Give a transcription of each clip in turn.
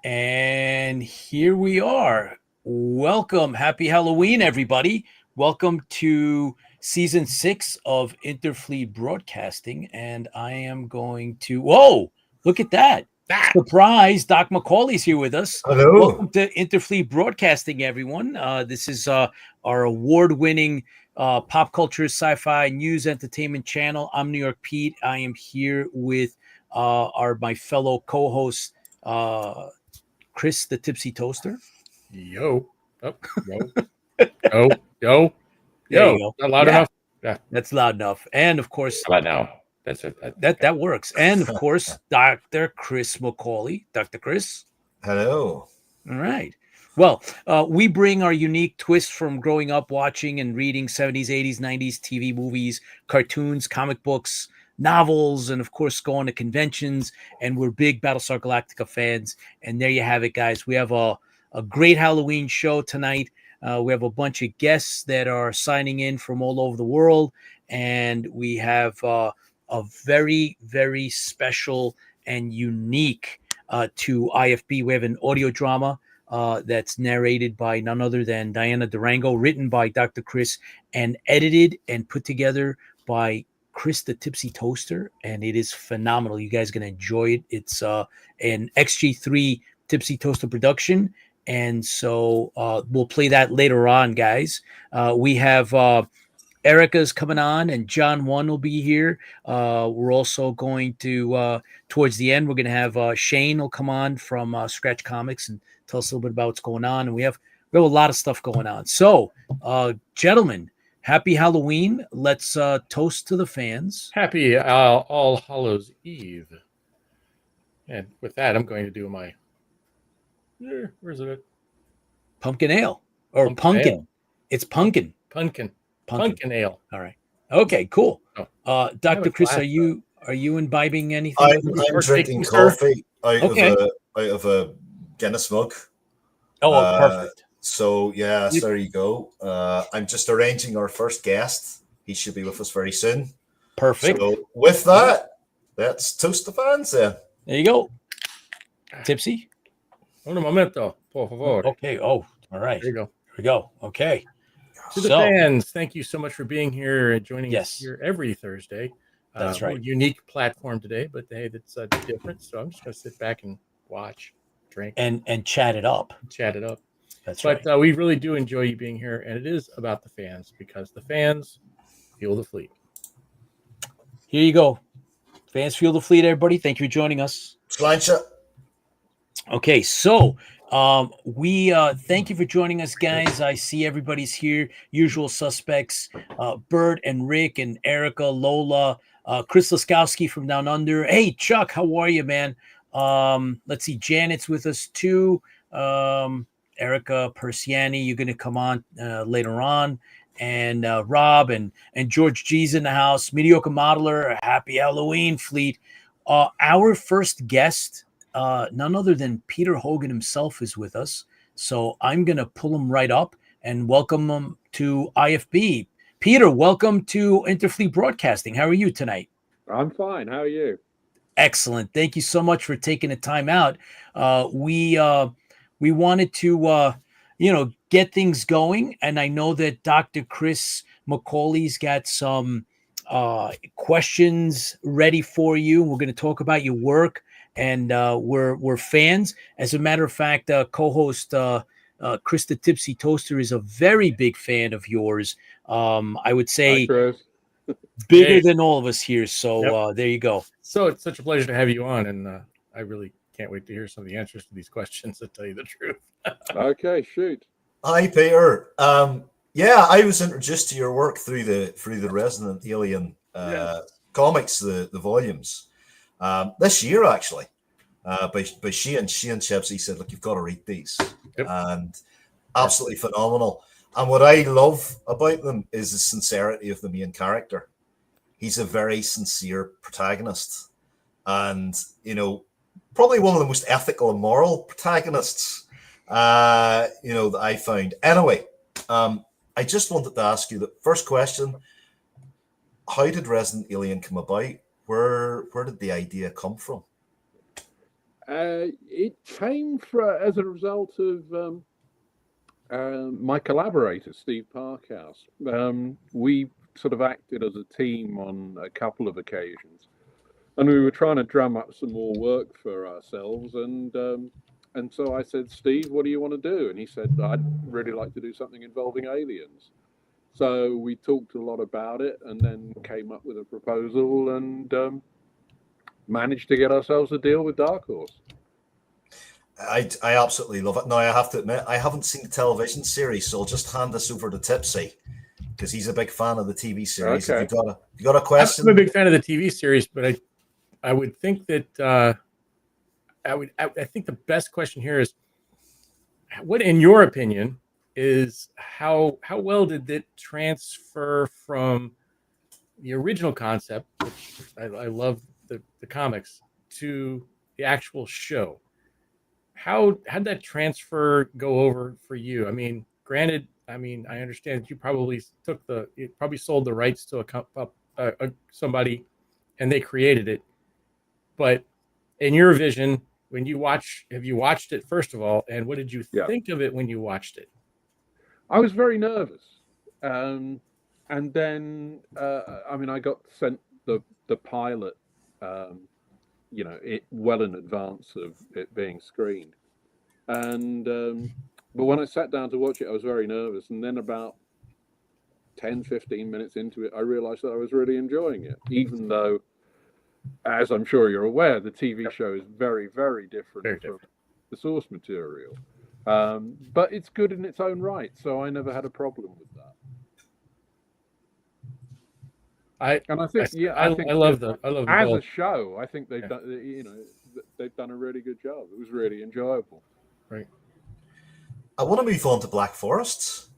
And here we are. Welcome. Happy Halloween, everybody. Welcome to season 6 of Interfleet Broadcasting. And I am going to, whoa, look at that. Surprise, Doc McAuley's here with us. Hello. Welcome to Interfleet Broadcasting, everyone. This is our award-winning pop culture, sci-fi, news, entertainment channel. I'm New York Pete. I am here with my fellow co-hosts, Chris the Tipsy Toaster. Yo. Oh, yo. Yo. There you go. Not loud enough? Yeah. That's loud enough. And of course, how about now? That's it. That works. And of course, Dr. Chris McAuley. Dr. Chris. Hello. All right. Well, we bring our unique twist from growing up watching and reading 70s, 80s, 90s TV movies, cartoons, comic books, novels, and of course going to conventions. And we're big Battlestar Galactica fans. And there you have it, guys. We have a great Halloween show tonight. We have a bunch of guests that are signing in from all over the world, and we have a very, very special and unique to IFB. We have an audio drama that's narrated by none other than DIANA DURANGO, written by Dr. Chris, and edited and put together by Chris the Tipsy Toaster, and it is phenomenal. You guys are going to enjoy it. It's an XG3 Tipsy Toaster production, and so we'll play that later on, guys. We have Erika's coming on, and John 1 will be here. We're also going to, towards the end, we're going to have Shane will come on from Scratch Comics and tell us a little bit about what's going on, and we have a lot of stuff going on. So, gentlemen, happy Halloween. Let's toast to the fans. Happy All Hallows Eve. And with that, I'm going to do my... Where's it? Pumpkin ale. Or pumpkin. Ale. It's pumpkin. Pumpkin ale. All right. Okay, cool. Oh. Dr. Chris, are you imbibing anything? I'm drinking coffee out of a Guinness mug. Oh, perfect. So, yeah, there you go. I'm just arranging our first guest. He should be with us very soon. Perfect. So, with that, let's toast the fans then. There you go. Tipsy? Un momento, por favor. Okay. Oh, all right. There you go. Here we go. Okay. To the fans, thank you so much for being here and joining us here every Thursday. That's right. A unique platform today, but hey, that's different. So I'm just going to sit back and watch, drink, and chat it up. That's right. But we really do enjoy you being here, and it is about the fans because the fans fuel the fleet. Here you go. Fans fuel the fleet, everybody. Thank you for joining us. Slancha. Okay, so we thank you for joining us, guys. I see everybody's here. Usual suspects, Bert and Rick and Erika, Lola, Chris Laskowski from Down Under. Hey, Chuck, how are you, man? Let's see, Janet's with us too. Erika Persianni, you're going to come on later on. And Rob and George G's in the house. Mediocre Modeler, happy Halloween, Fleet. Our first guest, none other than Peter Hogan himself, is with us. So I'm going to pull him right up and welcome him to IFB. Peter, welcome to Interfleet Broadcasting. How are you tonight? I'm fine. How are you? Excellent. Thank you so much for taking the time out. We wanted to, get things going. And I know that Dr. Chris McAuley's got some questions ready for you. We're going to talk about your work. And we're fans. As a matter of fact, co-host Chris the Tipsy Toaster is a very big fan of yours. I would say bigger than all of us here. So there you go. So it's such a pleasure to have you on, and I really can't wait to hear some of the answers to these questions, to tell you the truth. Okay, shoot. Hi, Peter. I was introduced to your work through the Resident Alien comics, the volumes. This year, actually, by Shane Chipsy said, look, you've got to read these. Yep. And absolutely phenomenal. And what I love about them is the sincerity of the main character. He's a very sincere protagonist. And, probably one of the most ethical and moral protagonists, that I found. Anyway, I just wanted to ask you the first question. How did Resident Alien come about? Where did the idea come from? It came as a result of my collaborator, Steve Parkhouse. We sort of acted as a team on a couple of occasions, and we were trying to drum up some more work for ourselves. And so I said, Steve, what do you want to do? And he said, I'd really like to do something involving aliens. So we talked a lot about it, and then came up with a proposal, and managed to get ourselves a deal with Dark Horse. I absolutely love it. Now, I have to admit, I haven't seen the television series, so I'll just hand this over to Tipsy, because he's a big fan of the TV series. Okay. Have you got a question? I'm a big fan of the TV series, but I would think that I think the best question here is, what, in your opinion, is how well did it transfer from the original concept, which I love the comics, to the actual show? How'd that transfer go over for you? I mean, granted, I understand you probably sold the rights to somebody, and they created it. But in your vision, have you watched it, first of all, and what did you think of it when you watched it? I was very nervous, and then I got sent the pilot, it well in advance of it being screened, and but when I sat down to watch it, I was very nervous, and then about 10-15 minutes into it, I realized that I was really enjoying it, even though, as I'm sure you're aware, the TV show is very, very different from the source material. But it's good in its own right, so I never had a problem with that. I love as a show. I think they've done, they've done a really good job. It was really enjoyable. Right. I want to move on to Black Forests.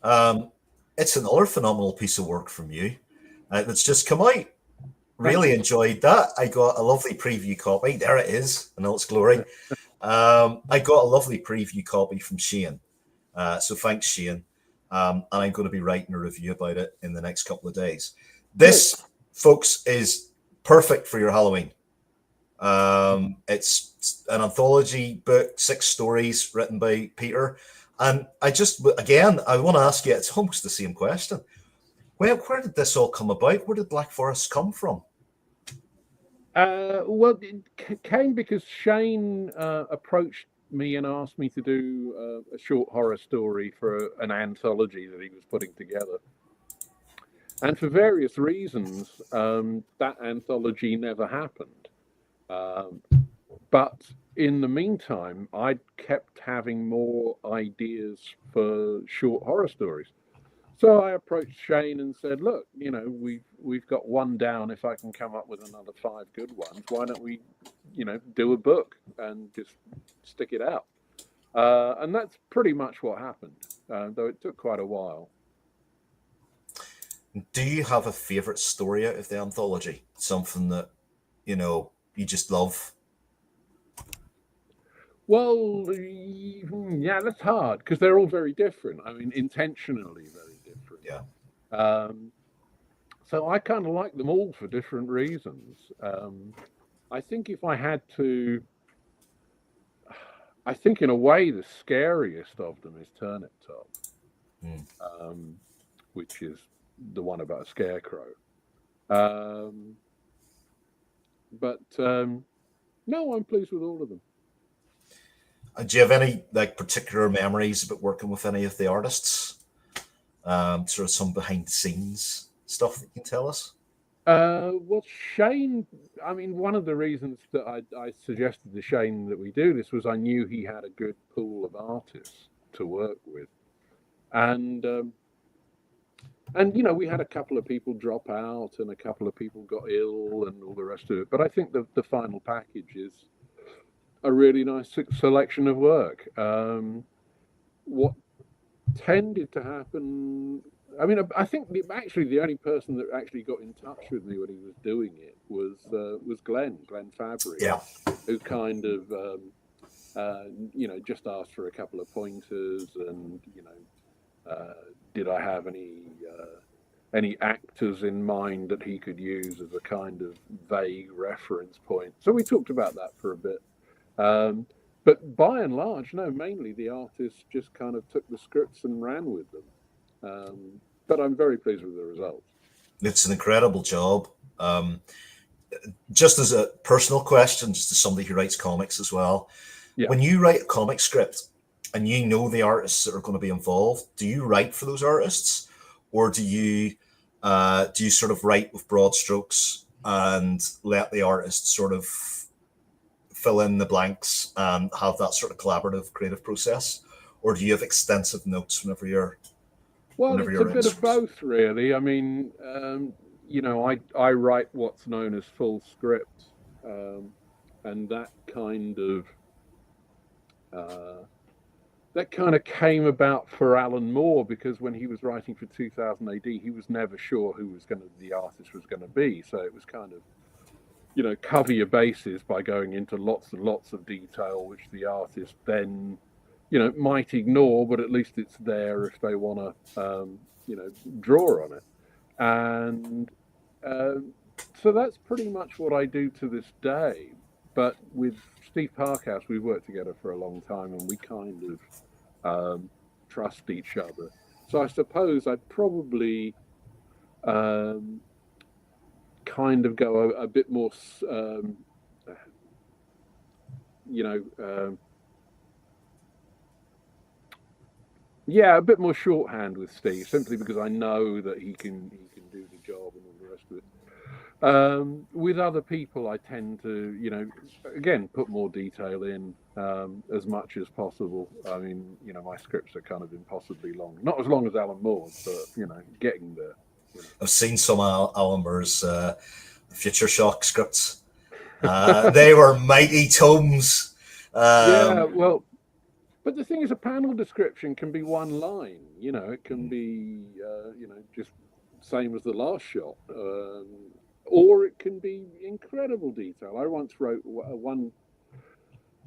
It's another phenomenal piece of work from you that's just come out. Really enjoyed that. I got a lovely preview copy. There it is in all its glory. I got a lovely preview copy from Shane. So thanks, Shane. And I'm going to be writing a review about it in the next couple of days. This, folks, is perfect for your Halloween. It's an anthology book, 6 stories written by Peter. And I want to ask you, it's almost the same question. Where did this all come about? Where did Black Forest come from? Well, it came because Shane approached me and asked me to do a short horror story for an anthology that he was putting together. And for various reasons, that anthology never happened. But in the meantime, I'd kept having more ideas for short horror stories. So I approached Shane and said, look, we've got one down. If I can come up with another 5 good ones, why don't we, do a book and just stick it out? And that's pretty much what happened, though it took quite a while. Do you have a favorite story out of the anthology? Something that, you just love? Well, yeah, that's hard because they're all very different. I mean, intentionally very different. Yeah. So I kind of like them all for different reasons. I think if I had to, I think in a way the scariest of them is Turnip Top, which is the one about a scarecrow. But no, I'm pleased with all of them. Do you have any particular memories about working with any of the artists? Sort of some behind the scenes stuff that you can tell us? Well, Shane, one of the reasons that I suggested to Shane that we do this was I knew he had a good pool of artists to work with. And we had a couple of people drop out and a couple of people got ill and all the rest of it. But I think the final package is a really nice selection of work. What tended to happen, I think the only person that actually got in touch with me when he was doing it was Glenn Fabry, who kind of just asked for a couple of pointers and did I have any actors in mind that he could use as a kind of vague reference point. So we talked about that for a bit. But by and large, no, mainly the artists just kind of took the scripts and ran with them. But I'm very pleased with the results. It's an incredible job. Just as a personal question, just as somebody who writes comics as well, when you write a comic script and you know the artists that are going to be involved, do you write for those artists, or do you sort of write with broad strokes and let the artists sort of fill in the blanks and have that sort of collaborative creative process, or do you have extensive notes whenever you're? Well, it's a bit of both, really. I mean, I write what's known as full script, and that kind of came about for Alan Moore, because when he was writing for 2000 AD, he was never sure who the artist was going to be. So it was kind of, cover your bases by going into lots and lots of detail, which the artist then, might ignore, but at least it's there if they want to, draw on it. And so that's pretty much what I do to this day. But with Steve Parkhouse, we've worked together for a long time, and we kind of trust each other. So I suppose I'd probably kind of go a bit more, a bit more shorthand with Steve, simply because I know that he can do the job and all the rest of it. With other people, I tend to, again, put more detail in as much as possible. I mean, my scripts are kind of impossibly long. Not as long as Alan Moore's, but, getting there. I've seen some Alan Moore's Future Shock scripts. They were mighty tomes. Well, but the thing is, a panel description can be one line. It can be, just same as the last shot. Or it can be incredible detail. I once wrote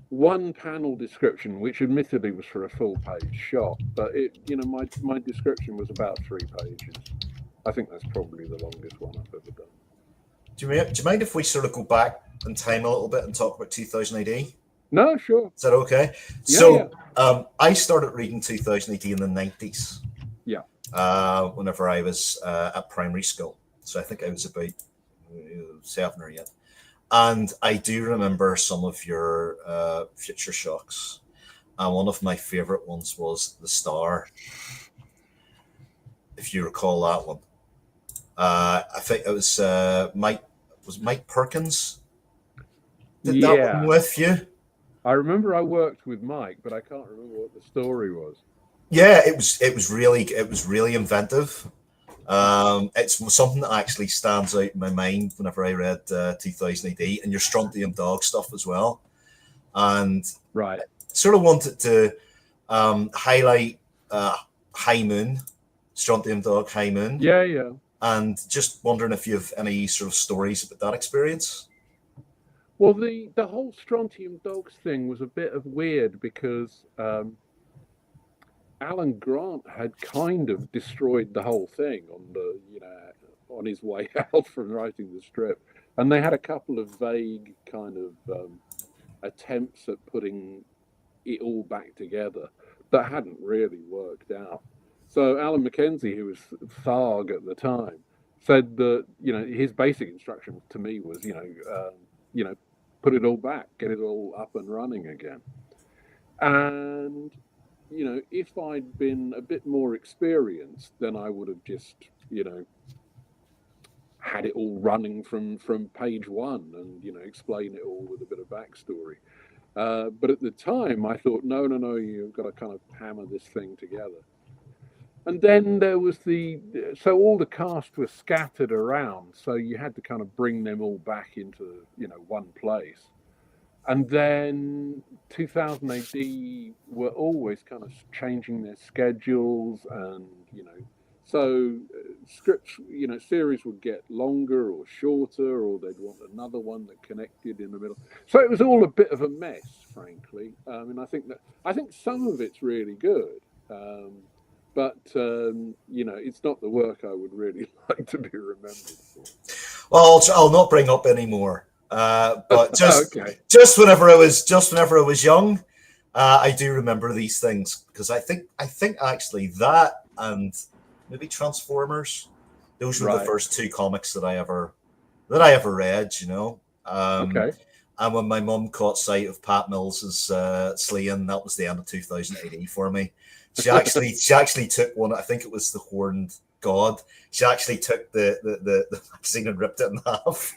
one panel description, which admittedly was for a full-page shot, but my description was about 3 pages. I think that's probably the longest one I've ever done. Do you mind if we sort of go back in time a little bit and talk about 2000 AD? No, sure. Is that okay? Yeah, I started reading 2000 AD in the 90s. Yeah. Whenever I was at primary school. So I think I was about 7 or 8. And I do remember some of your Future Shocks. And one of my favorite ones was The Star, if you recall that one. I think it was Mike Perkins did that one with you. I remember I worked with Mike, but I can't remember what the story was. Yeah, it was really inventive. It's something that actually stands out in my mind whenever I read 2000 AD, and your Strontium Dog stuff as well. And right, sort of wanted to highlight High Moon, Strontium Dog High Moon. Yeah. And just wondering if you have any sort of stories about that experience. Well, the whole Strontium Dogs thing was a bit of weird, because Alan Grant had kind of destroyed the whole thing on his way out from writing the strip, and they had a couple of vague kind of attempts at putting it all back together that hadn't really worked out. So Alan Mackenzie, who was Tharg at the time, said that his basic instruction to me was put it all back, get it all up and running again. And if I'd been a bit more experienced, then I would have just had it all running from page 1 and explain it all with a bit of backstory. But at the time, I thought, no, you've got to kind of hammer this thing together. And then there was so all the cast was scattered around, so you had to kind of bring them all back into, one place. And then 2000 AD were always kind of changing their schedules, and, so scripts, series would get longer or shorter, or they'd want another one that connected in the middle. So it was all a bit of a mess, frankly. And I think some of it's really good. But, it's not the work I would really like to be remembered for. Well, I'll not bring up any more But just Okay. just whenever I was young, I do remember these things because I think actually that and maybe Transformers, those were the Right. first two comics that I ever read. Okay. And when my mum caught sight of Pat Mills's Slaying, that was the end of 2000 AD for me. She actually took one. I think it was the Horned God. She actually took the magazine and ripped it in half.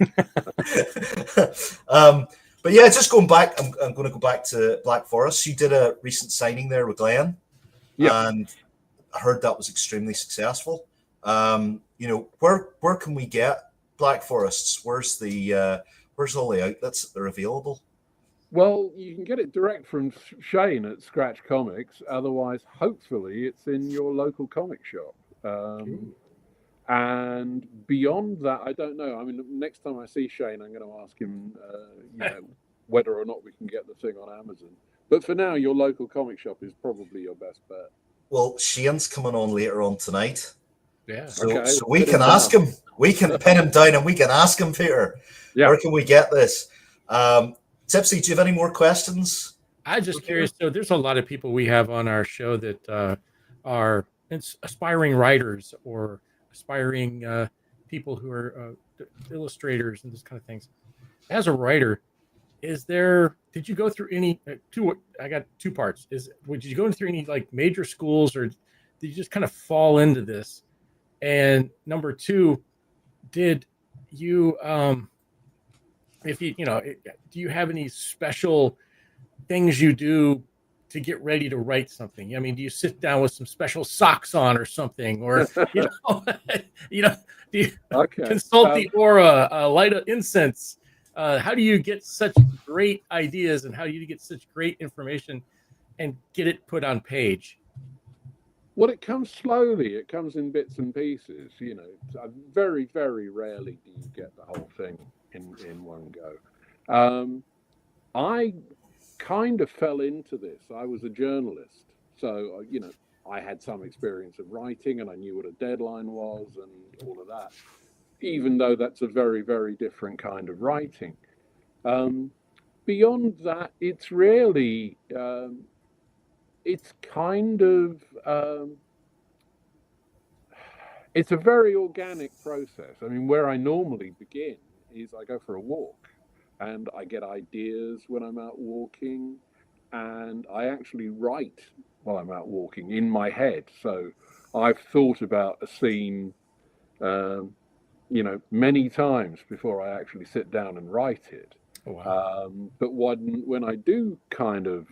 But yeah, just going back, I'm going to go back to Black Forest. She did a recent signing there with Glenn, and I heard that was extremely successful. Where can we get Black Forests? Where's all the outlets that are available? Well, you can get it direct from Shane at Scratch Comics. Otherwise, hopefully, it's in your local comic shop. And beyond that, I don't know. I mean, next time I see Shane, I'm going to ask him, whether or not we can get the thing on Amazon. But for now, your local comic shop is probably your best bet. Well, Shane's coming on later on tonight. Yeah. So we can ask him. We can pin him down and we can ask him, Peter. Yeah. Where can we get this? Tipsy, do you have any more questions? I'm just curious. So there's a lot of people we have on our show that are aspiring writers or aspiring people who are illustrators and this kind of things. As a writer, did you go through any I got two parts. Did you go through any like major schools, or did you just kind of fall into this? And number two, did you do you have any special things you do to get ready to write something? I mean, do you sit down with some special socks on or something, or do you consult the aura, light of incense? How do you get such great ideas, and how do you get such great information and get it put on page? Well, it comes slowly. It comes in bits and pieces. Very, very rarely do you get the whole thing in one go. I kind of fell into this. I was a journalist, so I had some experience of writing, and I knew what a deadline was and all of that. Even though that's a very, very different kind of writing. Beyond that, it's really, it's kind of, it's a very organic process. I mean, where I normally begin is I go for a walk, and I get ideas when I'm out walking, and I actually write while I'm out walking in my head. So I've thought about a scene, many times before I actually sit down and write it. Oh, wow. But when I do kind of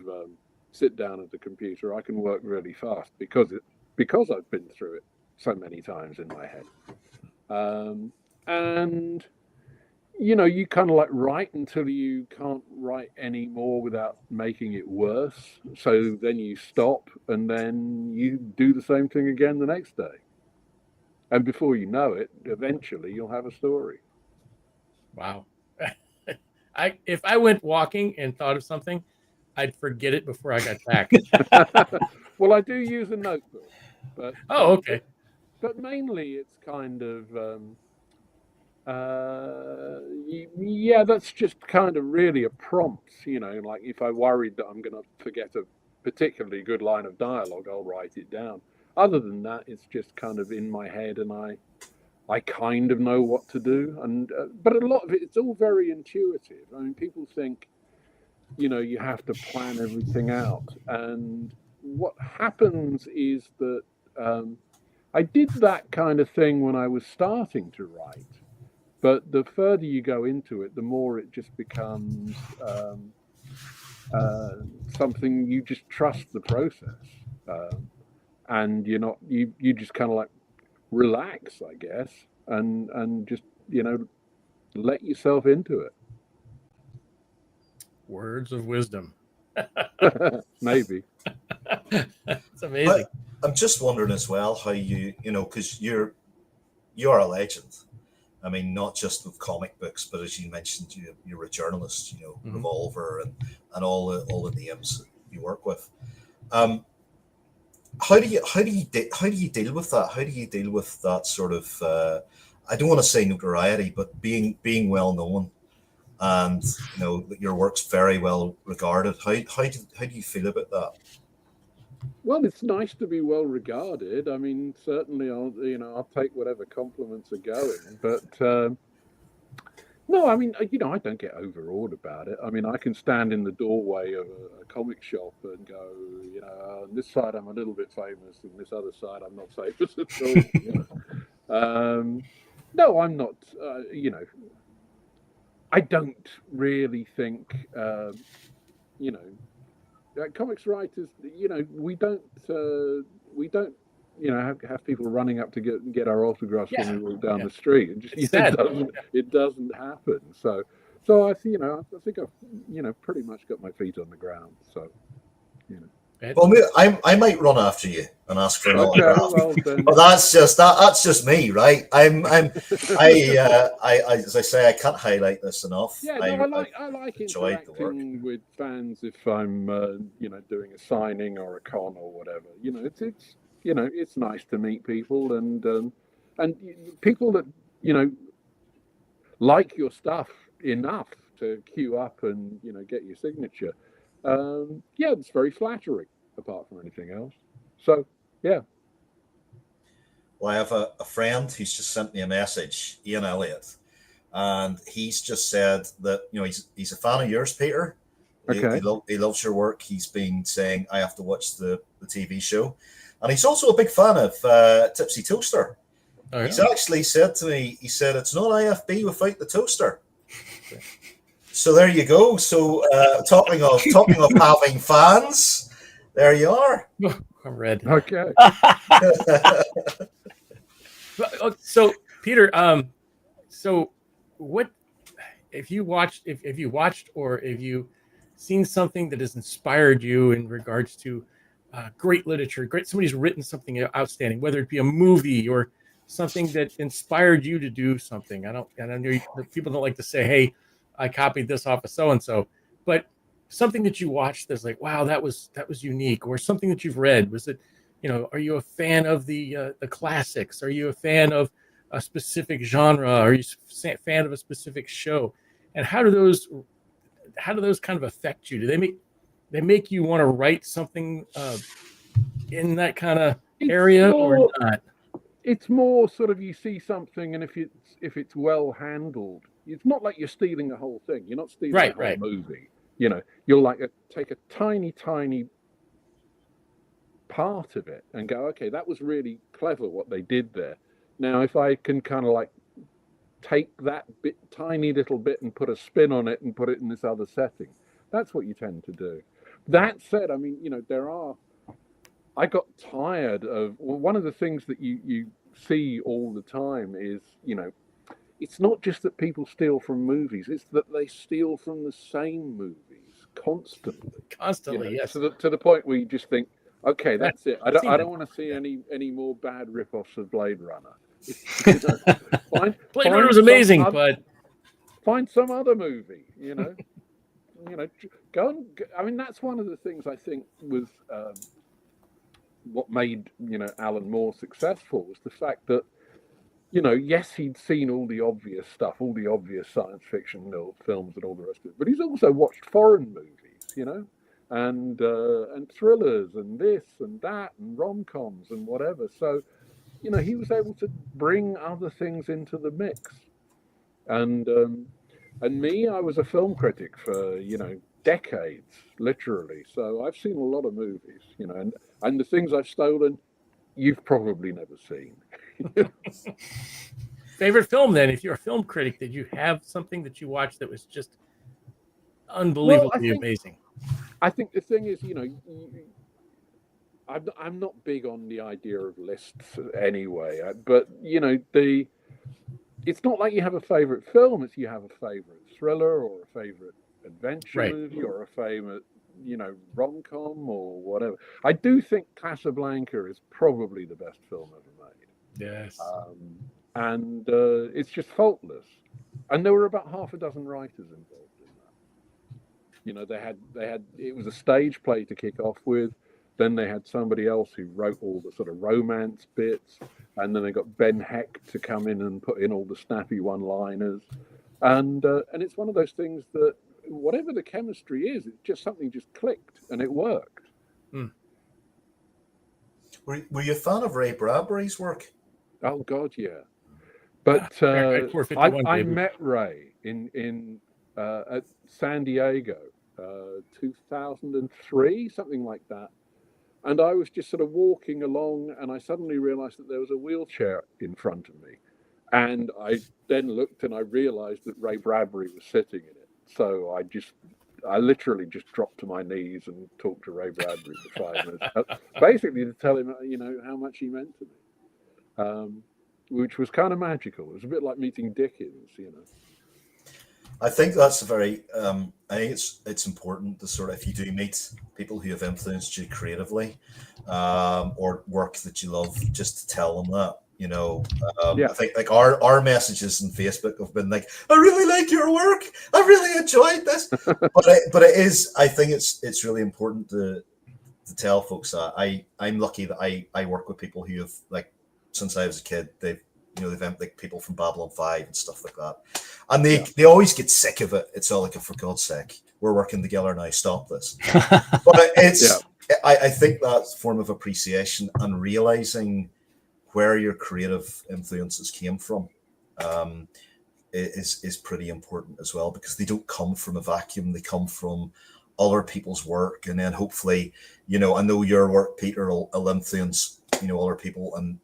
sit down at the computer, I can work really fast because I've been through it so many times in my head. And you kind of like write until you can't write anymore without making it worse. So then you stop, and then you do the same thing again the next day. And before you know it, eventually you'll have a story. Wow. If I went walking and thought of something, I'd forget it before I got back. Well, I do use a notebook. But, okay. But mainly it's kind of, that's just kind of really a prompt, like if I worried that I'm going to forget a particularly good line of dialogue, I'll write it down. Other than that, it's just kind of in my head, and I kind of know what to do. And but a lot of it's all very intuitive. I mean, people think, you have to plan everything out. And what happens is that I did that kind of thing when I was starting to write. But the further you go into it, the more it just becomes something you just trust the process. And you just kind of like relax, I guess, and just let yourself into it. Words of wisdom. Maybe. It's amazing. But I'm just wondering as well how because you're a legend. I mean, not just with comic books, but as you mentioned, you're a journalist. Mm-hmm. Revolver and all the names that you work with. How do you deal with that? How do you deal with that sort of I don't want to say notoriety, but being well known and you know that your work's very well regarded. How do you feel about that? Well, it's nice to be well regarded. I mean, certainly, I'll take whatever compliments are going. But no, I mean, I don't get overawed about it. I mean, I can stand in the doorway of a comic shop and go, on this side I'm a little bit famous, and this other side I'm not famous at all. No, I'm not. I don't really think. Comics writers, we don't have people running up to get our autographs when we walk down the street. It doesn't happen. So I think I've pretty much got my feet on the ground. So Well, I might run after you and ask for an autograph. Well, then. But that's just me, right? As I say, I can't highlight this enough. Yeah, no, I like interacting with fans if I'm doing a signing or a con or whatever. It's nice to meet people and people that like your stuff enough to queue up and get your signature. It's very flattering apart from anything else. So, yeah. Well, I have a friend who's just sent me a message, Ian Elliott, and he's just said that, he's a fan of yours, Peter. Okay. He loves your work. He's been saying, I have to watch the TV show. And he's also a big fan of Tipsy Toaster. Oh, yeah. He's actually said to me, he said, it's not IFB without the toaster. So there you go. So talking of having fans, there you are. I'm red. Okay. So Peter, so what if you watched or if you seen something that has inspired you in regards to great literature, somebody's written something outstanding, whether it be a movie or something that inspired you to do something. I know people don't like to say, hey, I copied this off of so-and-so, but something that you watched that's like, wow, that was unique, or something that you've read. Was it, are you a fan of the classics? Are you a fan of a specific genre? Are you a fan of a specific show? And how do those kind of affect you? Do they make you want to write something in that kind of area or not? It's more sort of, you see something, and if it's well handled, it's not like you're stealing the whole thing. You're not stealing the whole movie. You'll take a tiny part of it and go, okay, that was really clever what they did there. Now, if I can kind of take that tiny little bit and put a spin on it and put it in this other setting, that's what you tend to do. That said, I mean, I got tired of, one of the things that you see all the time is, it's not just that people steal from movies, it's that they steal from the same movies constantly. Yes. To the point where you just think, okay, that's it. I don't want to see any more bad rip-offs of Blade Runner. Blade Runner was amazing, but find some other movie, go and, I mean, that's one of the things I think was what made Alan Moore successful, was the fact that yes, he'd seen all the obvious stuff, all the obvious science fiction films and all the rest of it, but he's also watched foreign movies, and thrillers and this and that and rom-coms and whatever. So he was able to bring other things into the mix. And me, I was a film critic for decades, literally. So I've seen a lot of movies, and the things I've stolen, you've probably never seen. Favorite film, then? If you're a film critic, did you have something that you watched that was just unbelievably amazing? I think the thing is, I'm not big on the idea of lists anyway, but it's not like you have a favorite film, it's you have a favorite thriller or a favorite adventure movie or a favorite rom-com or whatever. I do think Casablanca is probably the best film ever made. Yes. And it's just faultless. And there were about half a dozen writers involved in that. They had it was a stage play to kick off with. Then they had somebody else who wrote all the sort of romance bits, and then they got Ben Heck to come in and put in all the snappy one-liners. and it's one of those things that whatever the chemistry is, it's just something just clicked and it worked. Were you a fan of Ray Bradbury's work? Oh God, yeah. But I met Ray in at San Diego, 2003, something like that. And I was just sort of walking along, and I suddenly realized that there was a wheelchair in front of me. And I then looked and I realized that Ray Bradbury was sitting in it. So I literally just dropped to my knees and talked to Ray Bradbury for 5 minutes, basically to tell him, how much he meant to me, which was kind of magical. It was a bit like meeting Dickens, I think that's a very. I think it's important to sort of, if you do meet people who have influenced you creatively, or work that you love, just to tell them that. I think like our messages on Facebook have been like, I really like your work. I really enjoyed this. but it is. I think it's really important to tell folks that I'm lucky that I work with people who have, like, since I was a kid, they've like people from Babylon 5 and stuff like that. And they always get sick of it. It's all like, for God's sake, we're working together now, stop this. But I think that form of appreciation and realizing where your creative influences came from is pretty important as well, because they don't come from a vacuum. They come from other people's work, and then hopefully, I know your work, Peter, will influence other people, and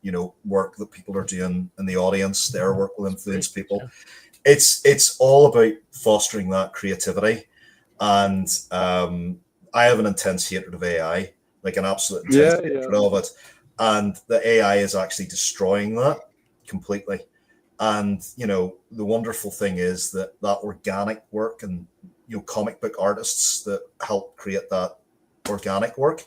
work that people are doing in the audience, their work will influence people. It's all about fostering that creativity. And I have an intense hatred of AI, like an absolute intense hatred of it. And the AI is actually destroying that completely. And the wonderful thing is that organic work, and comic book artists that help create that organic work,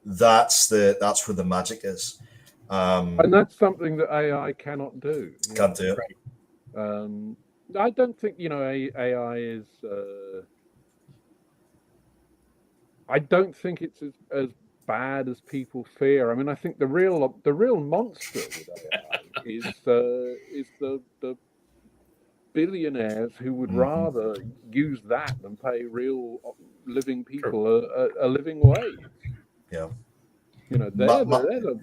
that's where the magic is. And that's something that AI cannot do. Can't do it. Right. I don't think AI is. I don't think it's as bad as people fear. I mean, I think the real monster with AI is the billionaires who would rather use that than pay real living people a living wage. Yeah. They're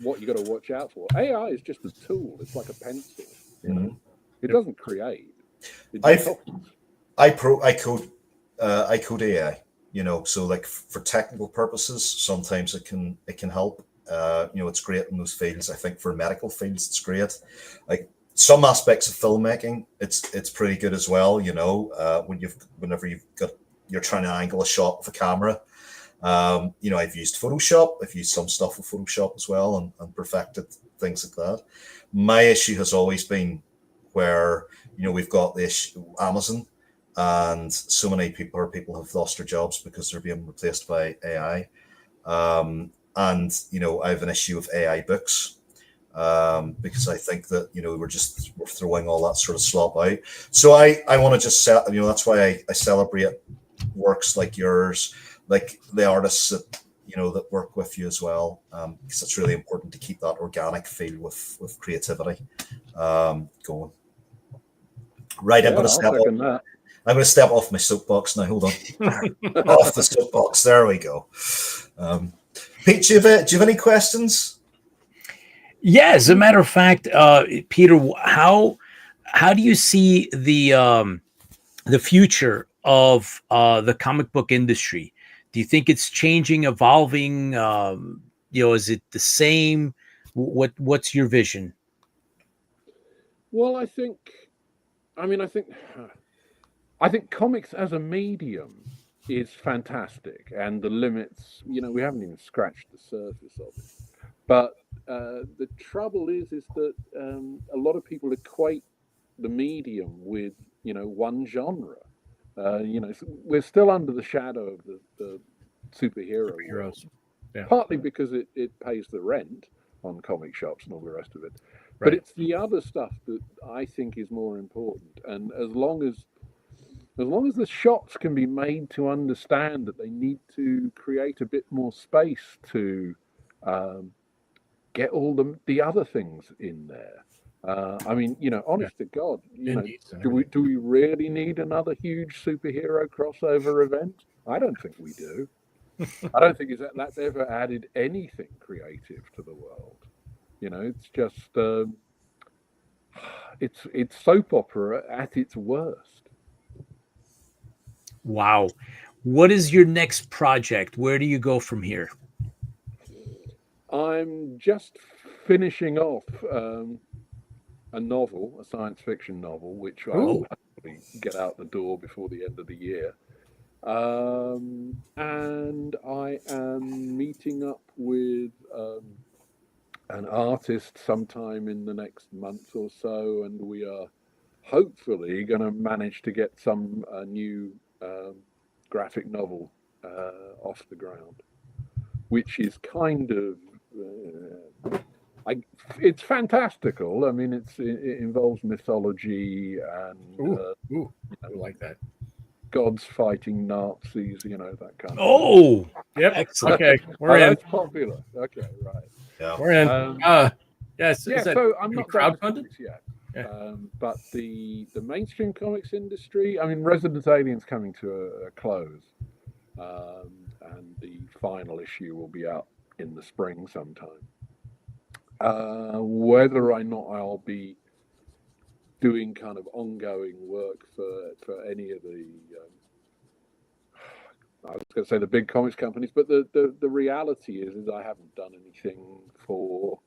what you got to watch out for. AI is just a tool. It's like a pencil. It doesn't create. I code AI. So like for technical purposes, sometimes it can help. It's great in those fields. I think for medical fields, it's great. Like some aspects of filmmaking, it's pretty good as well. Whenever you're trying to angle a shot with a camera. I've used Photoshop. I've used some stuff with Photoshop as well, and perfected things like that. My issue has always been where we've got this Amazon, and so many people have lost their jobs because they're being replaced by AI. And I have an issue with AI books, because I think that we're throwing all that sort of slop out. So I want to just that's why I celebrate works like yours, like the artists that that work with you as well, because it's really important to keep that organic feel with creativity going. Right, I'm going to step off my soapbox now. Hold on. Off the soapbox. There we go. Pete, do you have any questions? Yeah, as a matter of fact, Peter, how do you see the future of the comic book industry? Do you think it's changing, evolving? Is it the same? What's your vision? Well, I think comics as a medium is fantastic, and the limits, we haven't even scratched the surface of it. But the trouble is that a lot of people equate the medium with, one genre. We're still under the shadow of the superheroes. Yeah. Partly because it pays the rent on comic shops and all the rest of it. Right. But it's the other stuff that I think is more important. And as long as the shops can be made to understand that they need to create a bit more space to get all the other things in there, I mean, honest to God, Indeed, do we really need another huge superhero crossover event? I don't think we do. I don't think that's ever added anything creative to the world. It's just it's soap opera at its worst. Wow. What is your next project? Where do you go from here? I'm just finishing off a novel, a science fiction novel, which I will hopefully get out the door before the end of the year. And I am meeting up with an artist sometime in the next month or so, and we are hopefully going to manage to get some new graphic novel off the ground, which is kind of it's fantastical. I mean, it involves mythology and I like that. Gods fighting Nazis, that kind of Oh, yep. Excellent. Okay, we're in. That's popular. Okay, right. Yeah. We're in. Yes. Yeah, so I'm not crowdfunded yet. Yeah. But the mainstream comics industry, I mean, Resident Alien's coming to a close, and the final issue will be out in the spring sometime. Whether or not I'll be doing kind of ongoing work for any of the I was going to say the big comics companies, but the reality is I haven't done anything for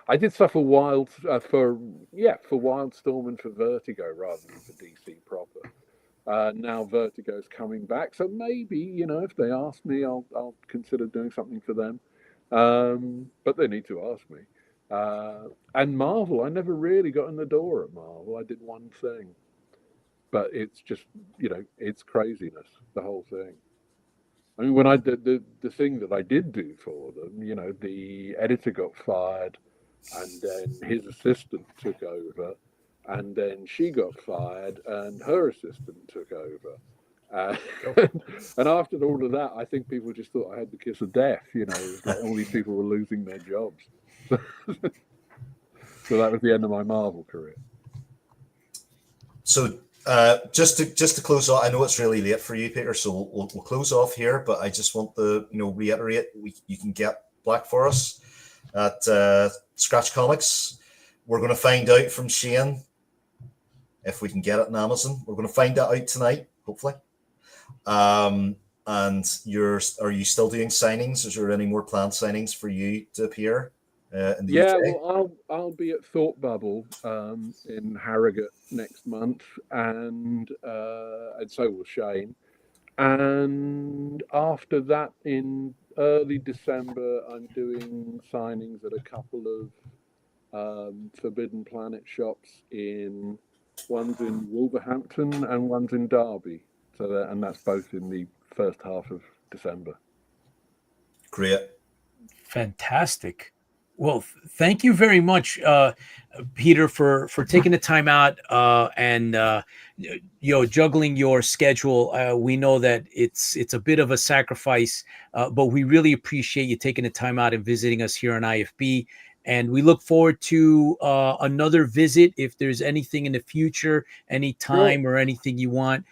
I did stuff for Wildstorm and for Vertigo rather than for DC proper. Now Vertigo's coming back, so maybe if they ask me, I'll consider doing something for them. But they need to ask me. And Marvel, I never really got in the door at Marvel. I did one thing, but it's just it's craziness, the whole thing. I mean, when I did the thing that I did do for them, the editor got fired, and then his assistant took over, and then she got fired, and her assistant took over. And after all of that, I think people just thought I had the kiss of death. It was like all these people were losing their jobs. So that was the end of my Marvel career. So just to close off, I know it's really late for you, Peter, so we'll close off here. But I just want to reiterate, you can get Black Forest at Scratch Comics. We're going to find out from Shane if we can get it on Amazon. We're going to find that out tonight, hopefully. And are you still doing signings? Is there any more planned signings for you to appear in the UK? Well, I'll be at Thought Bubble in Harrogate next month, and so will Shane. And after that, in early December, I'm doing signings at a couple of Forbidden Planet shops one's in Wolverhampton and one's in Derby. And that's both in the first half of December. Great. Fantastic. Well, thank you very much, Peter, for taking the time out and juggling your schedule. We know that it's a bit of a sacrifice, but we really appreciate you taking the time out and visiting us here on IFB. And we look forward to another visit. If there's anything in the future, any time or anything you want,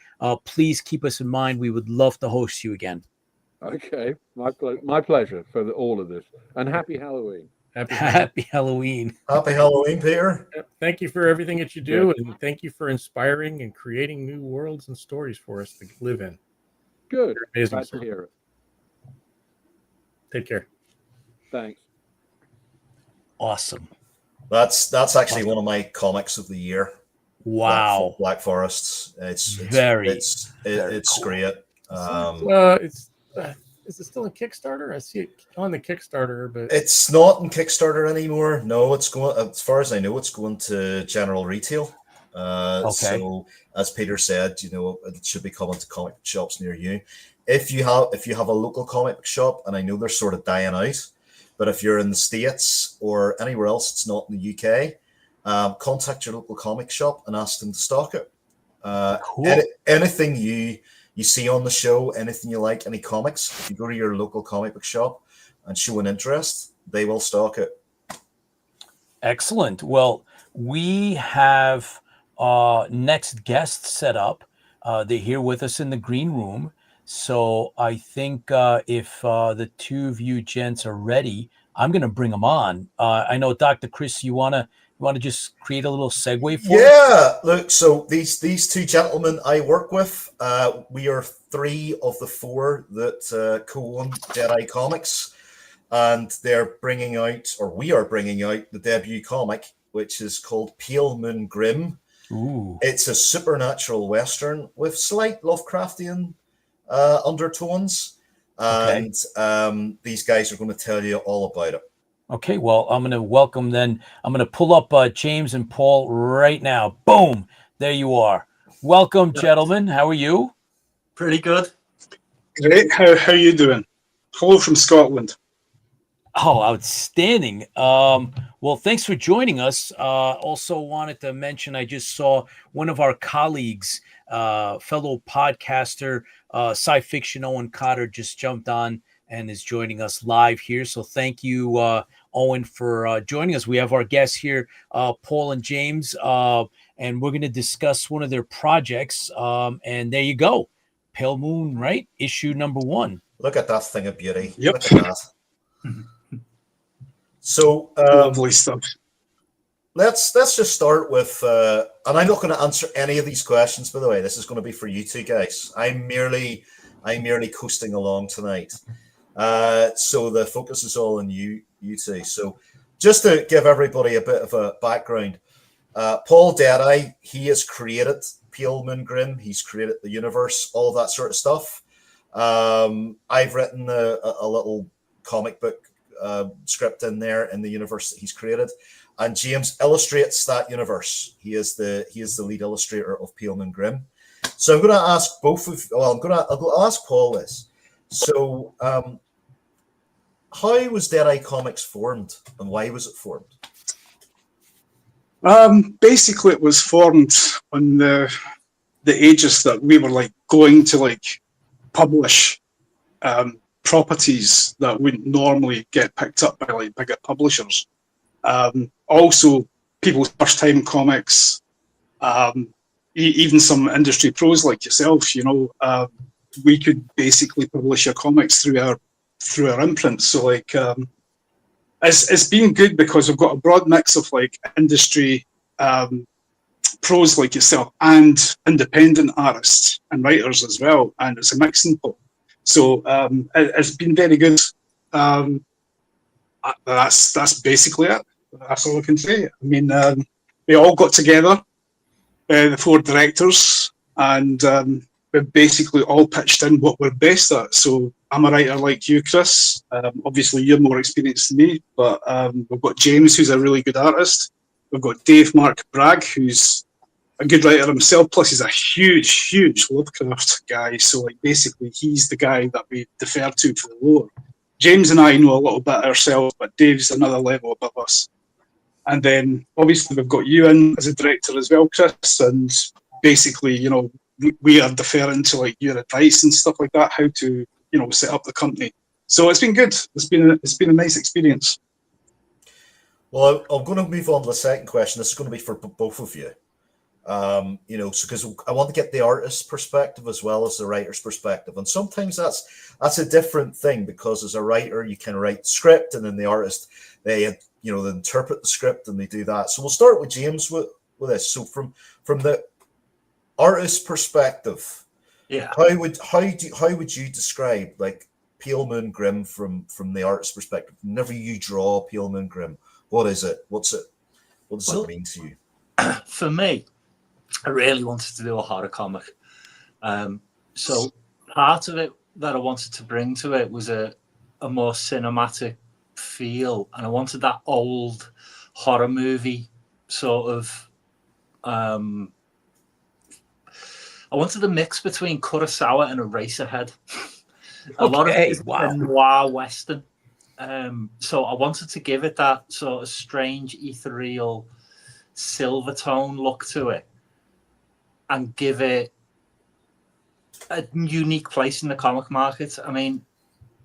please keep us in mind. We would love to host you again. Okay, my pleasure for all of this. And happy Halloween. Happy Halloween. Happy Halloween, Peter. Thank you for everything that you do, and thank you for inspiring and creating new worlds and stories for us to live in. Good. Amazing. Glad to hear it. Take care. Thanks. Awesome. That's actually one of my comics of the year. Wow. Black Forests. It's very cool. great. Is it still in Kickstarter? I see it on the Kickstarter, but it's not in Kickstarter anymore. No, it's going, as far as I know, it's going to general retail. So as Peter said, it should be coming to comic shops near you. If you have a local comic book shop, and I know they're sort of dying out, but if you're in the States or anywhere else, it's not in the UK, contact your local comic shop and ask them to stock it. Cool. Anything you see on the show, anything you like, any comics, if you go to your local comic book shop, and show an interest, they will stock it. Excellent. Well, we have next guest set up. They're here with us in the green room. So I think if the two of you gents are ready, I'm going to bring them on. I know, Dr. Chris, you want to just create a little segue for us? Yeah, look, so these two gentlemen I work with, we are 3 of the 4 that co-own Deadeye Comics, and they're bringing out, or we are bringing out, the debut comic, which is called Pale Moon Grimm. Ooh. It's a supernatural Western with slight Lovecraftian undertones, and these guys are going to tell you all about it. Okay, well, I'm going to welcome then. I'm going to pull up James and Paul right now. Boom, there you are. Welcome, gentlemen. How are you? Pretty good. Great. How you doing? Hello from Scotland. Oh, outstanding. Well, thanks for joining us. Also wanted to mention, I just saw one of our colleagues, fellow podcaster, sci fiction Owen Cotter, just jumped on and is joining us live here. So thank you, Owen, for joining us. We have our guests here, Paul and James, and we're going to discuss one of their projects. And there you go. Pale Moon, right? Issue number 1. Look at that thing of beauty. Yep. Look at that. So Lovely stuff. let's just start with, and I'm not going to answer any of these questions, by the way. This is going to be for you two guys. I'm merely coasting along tonight. So the focus is all on you two. So just to give everybody a bit of a background, Paul Deadeye, he has created Pale Moon Grimm. He's created the universe, all that sort of stuff. I've written a little comic book script in there in the universe that he's created, and James illustrates that universe. He is the lead illustrator of Pale Moon Grimm. So I'm going to ask both of, well, I'll ask Paul this. So how was Deadeye Comics formed, and why was it formed? Basically, it was formed on the aegis that we were like going to like publish properties that wouldn't normally get picked up by like bigger publishers. Also, people's first time comics, even some industry pros like yourself, you know, we could basically publish your comics through our imprint. So like, it's been good because we've got a broad mix of like industry pros like yourself and independent artists and writers as well, and it's a mixing pot. So it's been very good. That's basically it. That's all I can say. I mean, we all got together, the 4 directors, and we basically all pitched in what we're best at. So I'm a writer like you, Chris. Obviously, you're more experienced than me, but we've got James, who's a really good artist. We've got Dave Mark Bragg, who's a good writer himself, plus he's a huge Lovecraft guy. So like basically he's the guy that we defer to for the lore. James and I know a little bit ourselves, but Dave's another level above us. And then obviously we've got you in as a director as well, Chris, and basically, you know, we are deferring to like your advice and stuff like that, how to, you know, set up the company. So it's been good. It's been a nice experience. Well, I'm going to move on to the second question. This is going to be for both of you. You know, so because I want to get the artist's perspective as well as the writer's perspective, and sometimes that's a different thing, because as a writer you can write the script, and then the artist they interpret the script and they do that. So we'll start with James with this. So from the artist perspective, Yeah. how would you describe like Pale Moon Grimm from the artist's perspective? Whenever you draw Pale Moon Grimm, what is it? What does it mean to you? For me, I really wanted to do a horror comic. So part of it that I wanted to bring to it was a more cinematic feel, and I wanted that old horror movie sort of. I wanted a mix between Kurosawa and Eraserhead. A lot of it noir western. So I wanted to give it that sort of strange, ethereal, silver tone look to it, and give it a unique place in the comic market. I mean,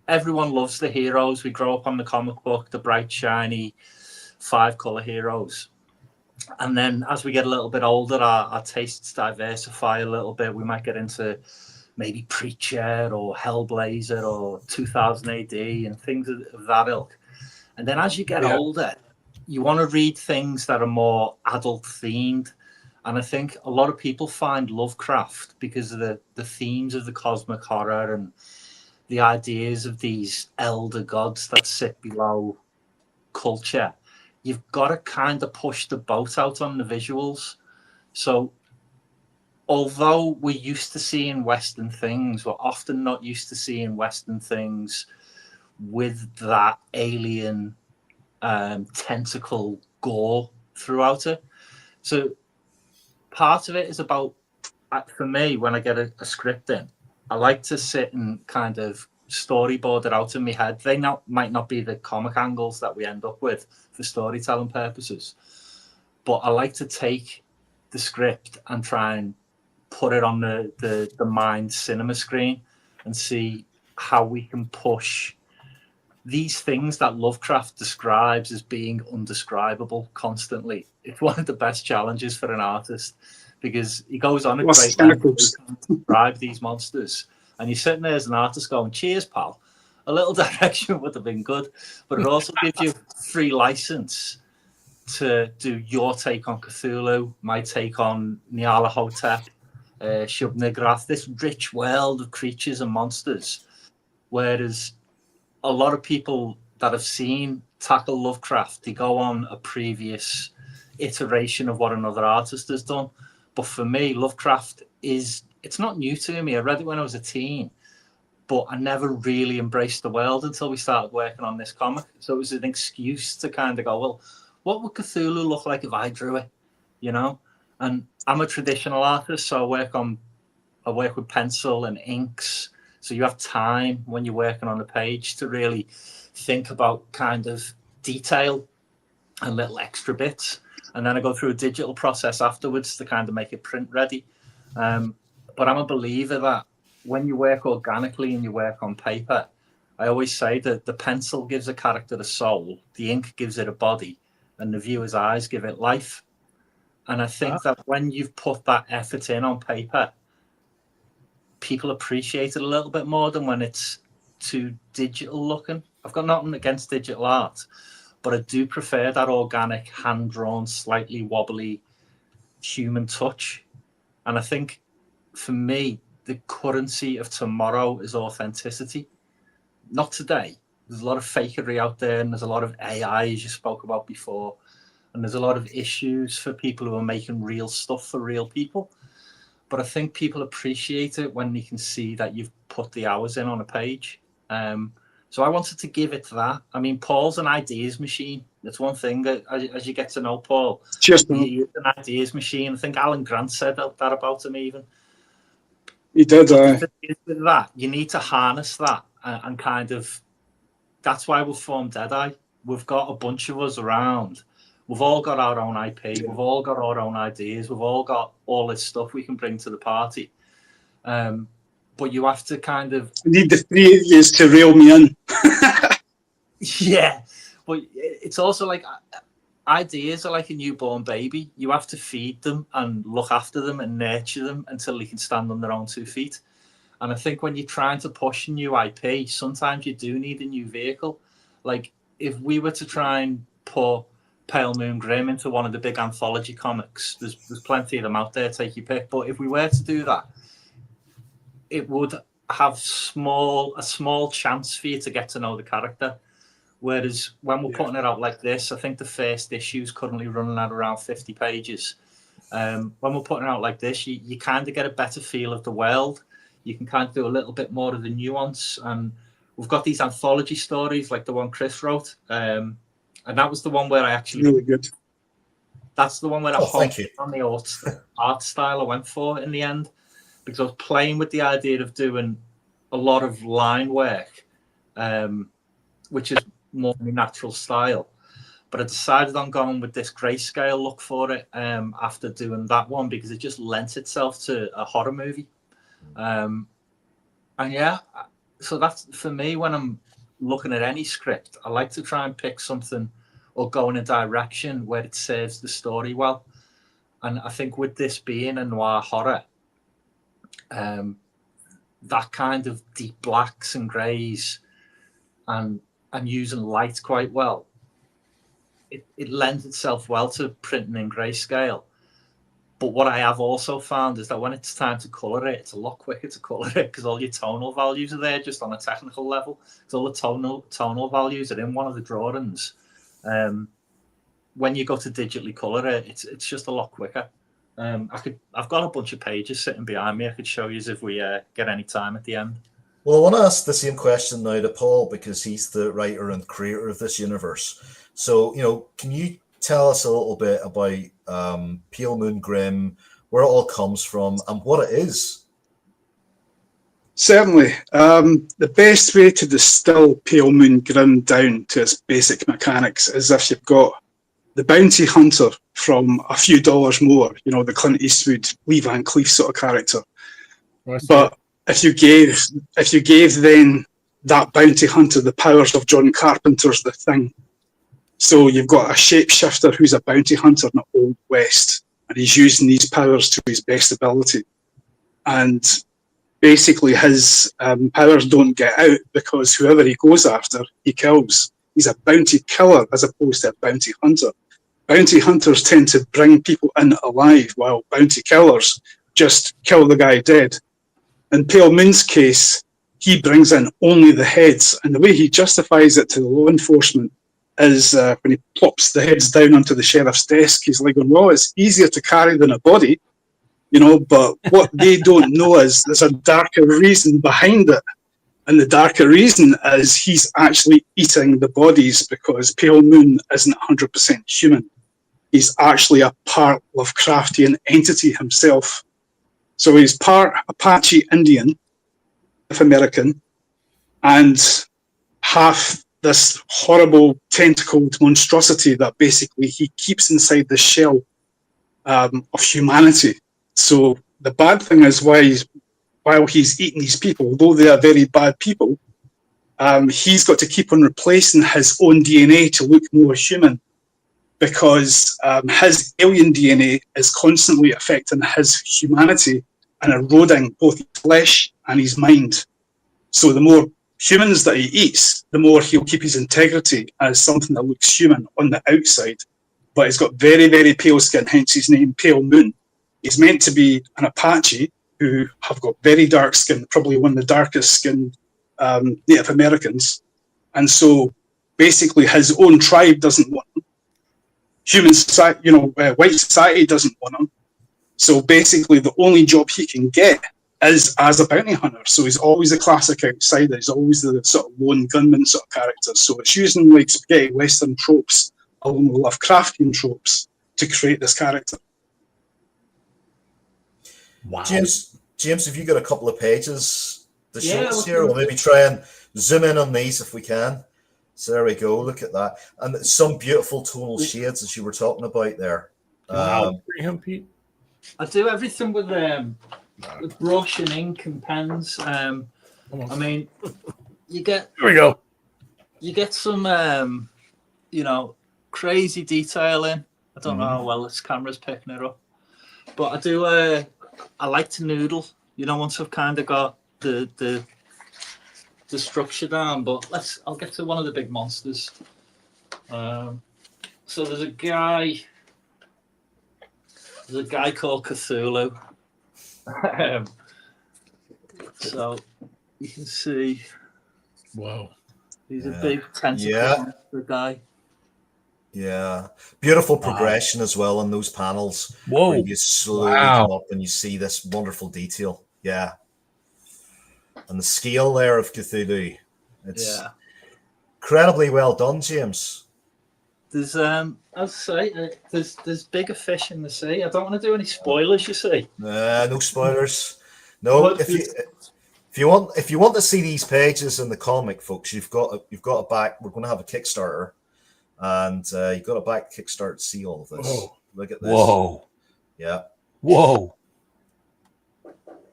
everyone loves the heroes. We grow up on the comic book, the bright, shiny, 5-color heroes. And then as we get a little bit older, our tastes diversify a little bit. We might get into maybe Preacher or Hellblazer or 2000 AD and things of that ilk. And then as you get older, you want to read things that are more adult themed. And I think a lot of people find Lovecraft because of the themes of the cosmic horror and the ideas of these elder gods that sit below culture. You've got to kind of push the boat out on the visuals. So although we're used to seeing Western things, we're often not used to seeing Western things with that alien tentacle gore throughout it. So part of it is about, for me, when I get a script in, I like to sit and kind of storyboard it out in my head. They might not be the comic angles that we end up with for storytelling purposes, but I like to take the script and try and put it on the mind cinema screen and see how we can push these things that Lovecraft describes as being undescribable constantly. It's one of the best challenges for an artist because he goes on a great length to describe these monsters. And you're sitting there as an artist going, cheers, pal. A little direction would have been good. But it also gives you free license to do your take on Cthulhu, my take on Nyarlathotep, Shub-Niggurath, this rich world of creatures and monsters. Whereas a lot of people that have seen tackle Lovecraft, they go on a previous iteration of what another artist has done. But for me, Lovecraft it's not new to me. I read it when I was a teen, but I never really embraced the world until we started working on this comic. So it was an excuse to kind of go, well, what would Cthulhu look like if I drew it? You know? And I'm a traditional artist, so I work with pencil and inks. So you have time when you're working on a page to really think about kind of detail and little extra bits. And then I go through a digital process afterwards to kind of make it print ready. But I'm a believer that when you work organically and you work on paper, I always say that the pencil gives a character a soul, the ink gives it a body, and the viewer's eyes give it life. And I think that when you've put that effort in on paper, people appreciate it a little bit more than when it's too digital looking. I've got nothing against digital art, but I do prefer that organic, hand-drawn, slightly wobbly human touch. And I think for me, the currency of tomorrow is authenticity. Not today. There's a lot of fakery out there, and there's a lot of AI, as you spoke about before, and there's a lot of issues for people who are making real stuff for real people. But I think people appreciate it when they can see that you've put the hours in on a page. So I wanted to give it that. I mean, Paul's an ideas machine. That's one thing that as you get to know Paul, he's an ideas machine. I think Alan Grant said that about him even. He did. With that, you need to harness that and kind of. That's why we've formed Deadeye. We've got a bunch of us around. We've all got our own IP. We've all got our own ideas. We've all got all this stuff we can bring to the party. But you have to kind of... I need the three of you to reel me in. Yeah. But it's also like... Ideas are like a newborn baby. You have to feed them and look after them and nurture them until they can stand on their own 2 feet. And I think when you're trying to push a new IP, sometimes you do need a new vehicle. Like, if we were to try and put Pale Moon Grimm into one of the big anthology comics, there's plenty of them out there, take your pick. But if we were to do that, it would have a small chance for you to get to know the character. Whereas when we're putting it out like this, I think the first issue is currently running at around 50 pages. When we're putting it out like this, you kind of get a better feel of the world. You can kind of do a little bit more of the nuance. And we've got these anthology stories like the one Chris wrote. And that was the one where I actually... Really good. That's the one where I thank you. on the art style I went for in the end. Because I was playing with the idea of doing a lot of line work, which is more my natural style. But I decided on going with this grayscale look for it after doing that one because it just lent itself to a horror movie. And yeah, so that's for me when I'm looking at any script, I like to try and pick something or go in a direction where it serves the story well. And I think with this being a noir horror, that kind of deep blacks and greys and using light quite well, it lends itself well to printing in grayscale. But what I have also found is that when it's time to colour it, it's a lot quicker to colour it because all your tonal values are there just on a technical level. So all the tonal values are in one of the drawings. When you go to digitally colour it, it's just a lot quicker. I've got a bunch of pages sitting behind me. I could show you if we get any time at the end. Well, I want to ask the same question now to Paul because he's the writer and creator of this universe. So, can you tell us a little bit about Pale Moon Grimm, where it all comes from, and what it is? Certainly. The best way to distill Pale Moon Grimm down to its basic mechanics is if you've got the bounty hunter from A Few Dollars More, the Clint Eastwood, Lee Van Cleef sort of character. But if you gave then that bounty hunter the powers of John Carpenter's The Thing, so you've got a shapeshifter who's a bounty hunter in the Old West, and he's using these powers to his best ability. And basically his powers don't get out because whoever he goes after, he kills. He's a bounty killer as opposed to a bounty hunter. Bounty hunters tend to bring people in alive, while bounty killers just kill the guy dead. In Pale Moon's case, he brings in only the heads, and the way he justifies it to the law enforcement is when he plops the heads down onto the sheriff's desk, he's like, well, it's easier to carry than a body, but what they don't know is there's a darker reason behind it. And the darker reason is he's actually eating the bodies because Pale Moon isn't 100% human. He's actually a part Lovecraftian entity himself. So he's part Apache Indian, Native American, and half this horrible tentacled monstrosity that basically he keeps inside the shell of humanity. So the bad thing is while he's eating these people, though they are very bad people, he's got to keep on replacing his own DNA to look more human because his alien DNA is constantly affecting his humanity and eroding both his flesh and his mind. So the more humans that he eats, the more he'll keep his integrity as something that looks human on the outside. But he's got very, very pale skin, hence his name, Pale Moon. He's meant to be an Apache who have got very dark skin, probably one of the darkest skinned Native Americans. And so basically his own tribe doesn't want him. Human society, white society doesn't want him. So basically the only job he can get is as a bounty hunter. So he's always the classic outsider. He's always the sort of lone gunman sort of character. So it's using like spaghetti Western tropes along with Lovecraftian tropes to create this character. Wow. James, have you got a couple of pages to show us here? We'll maybe try and zoom in on these if we can. So there we go. Look at that. And some beautiful tonal shades as you were talking about there. Wow. Pete. I do everything with brush and ink and pens. I mean, you get... Here we go. You get some, crazy detail in. I don't know how well this camera's picking it up. But I do... I like to noodle, once I've kind of got the structure down. But I'll get to one of the big monsters. So there's a guy called Cthulhu. So you can see. Whoa. He's a big tentacle monster guy. Yeah, beautiful progression as well on those panels. Whoa! Where you slowly come up and you see this wonderful detail. Yeah, and the scale there of Cthulhu, it's incredibly well done, James. There's as I say, there's bigger fish in the sea. I don't want to do any spoilers. You see? No spoilers. No, if you want to see these pages in the comic, folks, you've got a back. We're going to have a Kickstarter. And you've got a back Kickstarter to see all of this. Whoa. Look at this. Whoa. Yeah. Whoa.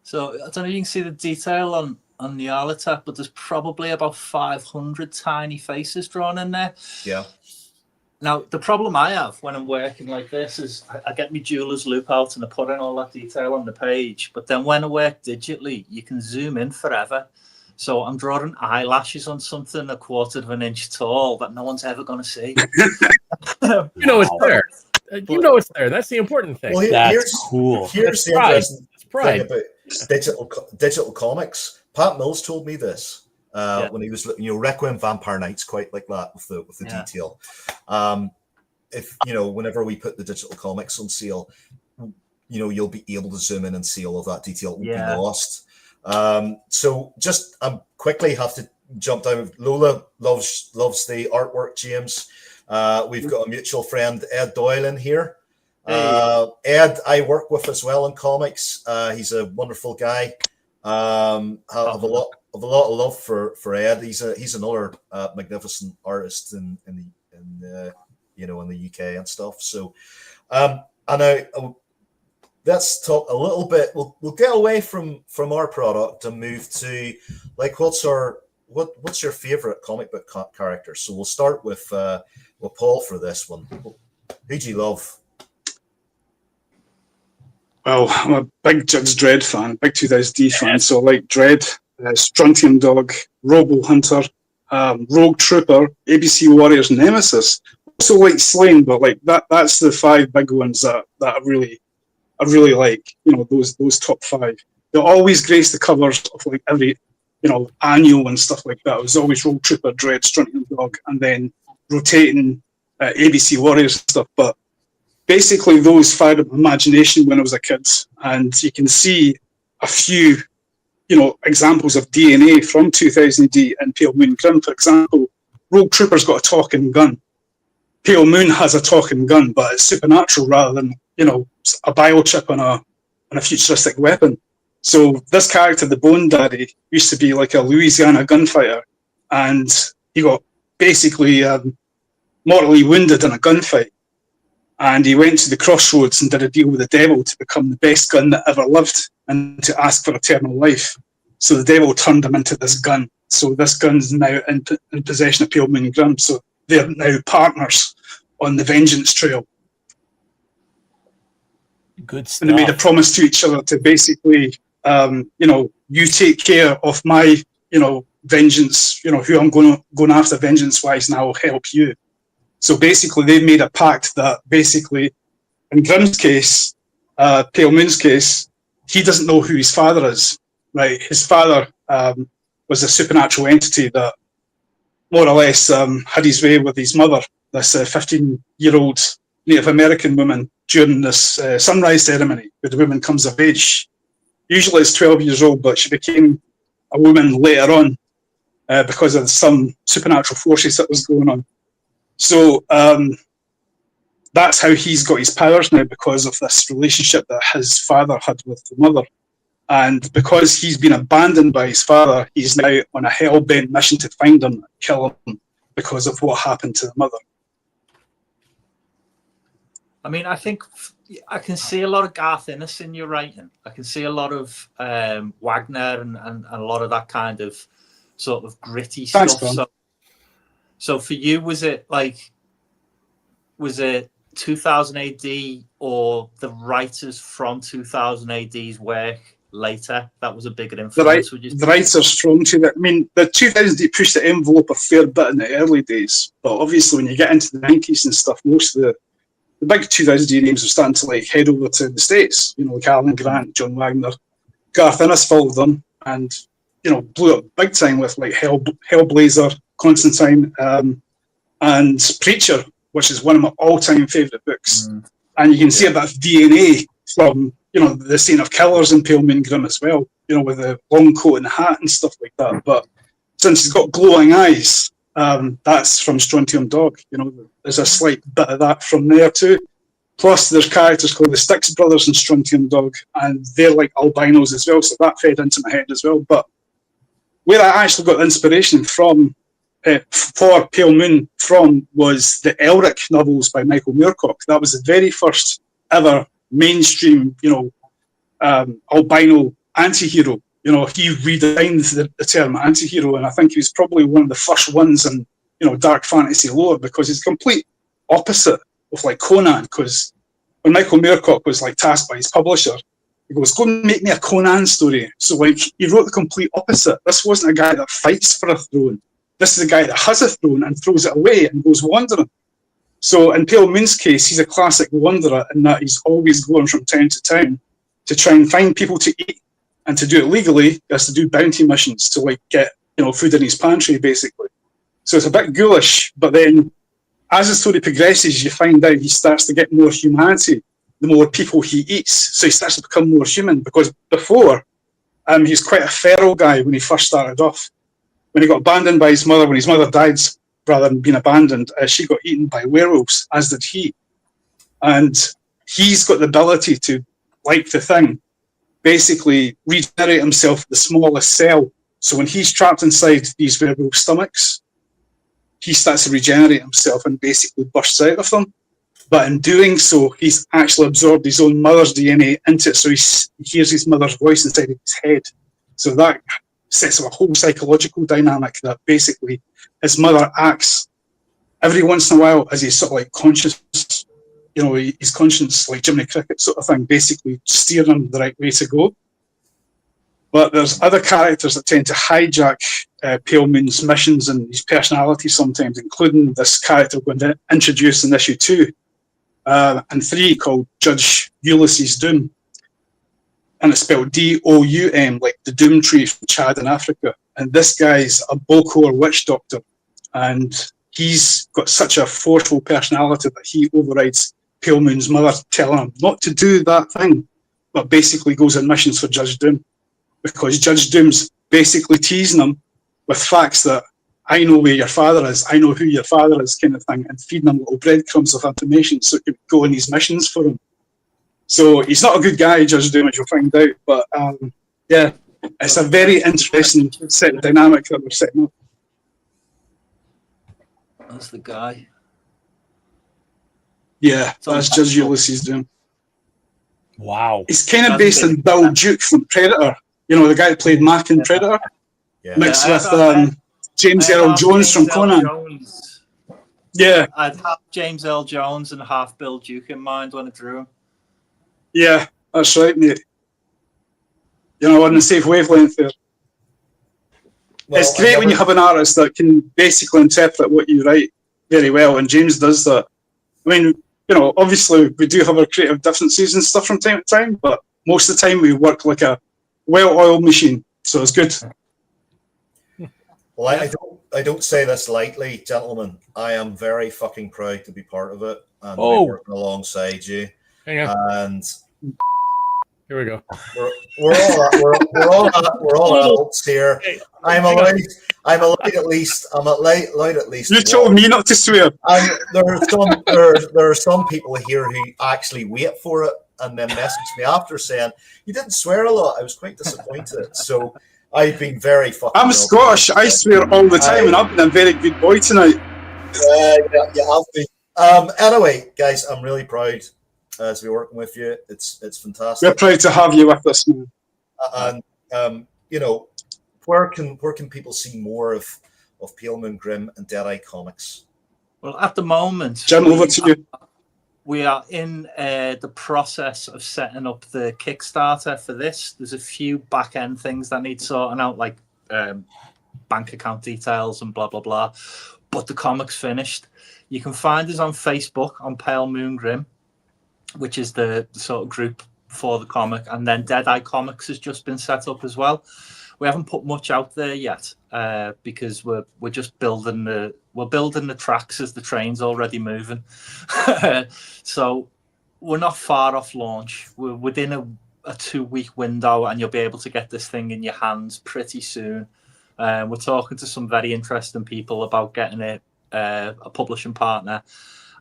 So I don't know if you can see the detail on the Arlotech, but there's probably about 500 tiny faces drawn in there. Yeah. Now, the problem I have when I'm working like this is I get my jeweler's loop out and I put in all that detail on the page. But then when I work digitally, you can zoom in forever. So I'm drawing eyelashes on something 1/4 of an inch tall that no one's ever going to see. You know it's there. You know it's there. That's the important thing. Well, That's cool. Here's the pride. interesting Pride. thing about digital comics. Pat Mills told me this. When he was, Requiem Vampire Nights, quite like that with the detail. If whenever we put the digital comics on sale, you'll be able to zoom in and see all of that detail. It won't be lost. So just quickly have to jump down. Lola loves the artwork, James. We've got a mutual friend, Ed Doyle, in here. Ed, I work with as well in comics. He's a wonderful guy. Have a lot of love for Ed. He's another magnificent artist in the UK and stuff. So, let's talk a little bit. We'll get away from our product and move to what's your favorite comic book character? So we'll start with Paul for this one. Who do you love? Well, I'm a big Judge Dredd fan, big 2000D fan, so I like Dredd, Strontium Dog, Robo Hunter, Rogue Trooper, ABC Warriors, Nemesis. Also like Slain, but that's the 5 big ones that I really like. Those top 5. They always grace the covers of every annual and stuff like that. It was always Rogue Trooper, Dredd, Strontium Dog, and then rotating ABC Warriors stuff. But basically, those fired up my imagination when I was a kid, and you can see a few, examples of DNA from 2000D and Pale Moon Grimm. For example, Rogue Trooper's got a talking gun. Pale Moon has a talking gun, but it's supernatural rather than a biochip on a futuristic weapon. So this character, the Bone Daddy, used to be like a Louisiana gunfighter, and he got basically mortally wounded in a gunfight. And he went to the crossroads and did a deal with the devil to become the best gun that ever lived and to ask for eternal life. So the devil turned him into this gun. So this gun's now in possession of Pale Moon Grimm. So they're now partners on the vengeance trail. Good stuff. And they made a promise to each other to basically, you take care of my, vengeance, who I'm going after vengeance-wise, and I will help you. So basically, they made a pact that basically, in Grimm's case, Pale Moon's case, he doesn't know who his father is, right? His father was a supernatural entity that more or less had his way with his mother, this 15-year-old Native American woman, during this sunrise ceremony, where the woman comes of age. Usually it's 12 years old, but she became a woman later on because of some supernatural forces that was going on. So that's how he's got his powers now, because of this relationship that his father had with the mother. And because he's been abandoned by his father, he's now on a hell-bent mission to find him and kill him because of what happened to the mother. I mean, I think I can see a lot of Garth Ennis in your writing. I can see a lot of Wagner and a lot of that kind of sort of gritty Thanks, stuff. So for you, was it 2000 AD or the writers from 2000 AD's work later that was a bigger influence? The writers from that. I mean, the 2000 pushed the envelope a fair bit in the early days, but obviously when you get into the 90s and stuff, most of the big 2000 names are starting to head over to the States. Like Alan Grant, John Wagner, Garth Ennis followed them, and blew up big time with Hellblazer, Constantine, and Preacher, which is one of my all-time favourite books. And you can see that DNA from the scene of Killers in Pale Moon Grimm as well, with the long coat and the hat and stuff like that. But since he's got glowing eyes, that's from Strontium Dog. There's a slight bit of that from there too. Plus, there's characters called the Styx Brothers in Strontium Dog, and they're like albinos as well, so that fed into my head as well. But where I actually got inspiration from for Pale Moon from was the Elric novels by Michael Moorcock. That was the very first ever mainstream, albino anti-hero, you know, he redesigned the term anti-hero, and I think he was probably one of the first ones in, you know, dark fantasy lore, because he's complete opposite of like Conan. Because when Michael Moorcock was like tasked by his publisher, he goes, "Go and make me a Conan story." So like he wrote the complete opposite. This wasn't a guy that fights for a throne. This is a guy that has a throne and throws it away and goes wandering. So in Pale Moon's case, he's a classic wanderer in that he's always going from town to town to try and find people to eat, and to do it legally, he has to do bounty missions to like get, you know, food in his pantry basically. So it's a bit ghoulish, but then as the story progresses, you find out he starts to get more humanity the more people he eats. So he starts to become more human, because before, he's quite a feral guy when he first started off. When he got abandoned by his mother, when his mother died, rather than being abandoned, she got eaten by werewolves, as did he. And he's got the ability to, like the Thing, basically regenerate himself at the smallest cell. So when he's trapped inside these werewolf stomachs, he starts to regenerate himself and basically bursts out of them. But in doing so, he's actually absorbed his own mother's DNA into it, so he hears his mother's voice inside of his head. So that sets up a whole psychological dynamic that basically his mother acts every once in a while as he's sort of like conscious, you know, his conscience, like Jiminy Cricket sort of thing, basically steering him the right way to go. But there's other characters that tend to hijack Pale Moon's missions and his personality sometimes, including this character we're going to introduce in issue 2 and 3 called Judge Ulysses Doom. And it's spelled D-O-U-M, like the Doom tree from Chad in Africa. And this guy's a Bokor witch doctor. And he's got such a forceful personality that he overrides Pale Moon's mother, telling him not to do that thing, but basically goes on missions for Judge Doom. Because Judge Doom's basically teasing him with facts that I know where your father is, I know who your father is, kind of thing, and feeding him little breadcrumbs of information so he can go on these missions for him. So he's not a good guy, Judge Doom, as you'll find out. But yeah, it's a very interesting set of dynamic that we're setting up. That's the guy. Yeah, that's Judge Ulysses Doom. Wow. He's kind of based on Bill Duke from Predator. You know, the guy who played Mac in Predator, mixed with James Earl Jones from Conan. Yeah. I'd have James Earl Jones and half Bill Duke in mind when I drew him. Yeah, that's right, mate. You know, on the safe wavelength there. Well, it's great when you have an artist that can basically interpret what you write very well, and James does that. I mean, you know, obviously we do have our creative differences and stuff from time to time, but most of the time we work like a well-oiled machine, so it's good. Well, I don't say this lightly, gentlemen. I am very fucking proud to be part of it and to be working alongside you. And here we go. We're all adults here. I'm allowed at least. You told me not to swear. There are some people here who actually wait for it and then message me after saying, "You didn't swear a lot. I was quite disappointed." So I've been very fucking. I'm Scottish. I swear all the time, and I've been a very good boy tonight. Yeah, you have been. Anyway, guys, I'm really proud to be working with you. It's fantastic. We're proud to have you with us, man. And you know, where can people see more of Pale Moon Grimm and Deadeye comics? Well, at the moment, Jim, over to you. We are in the process of setting up the Kickstarter for this. There's a few back-end things that need sorting out, like bank account details and blah, blah, blah. But the comic's finished. You can find us on Facebook on Pale Moon Grimm, which is the sort of group for the comic. And then Deadeye Comics has just been set up as well. We haven't put much out there yet because we're just building the tracks as the train's already moving. So we're not far off launch. We're within a 2-week window, and you'll be able to get this thing in your hands pretty soon. We're talking to some very interesting people about getting it a publishing partner,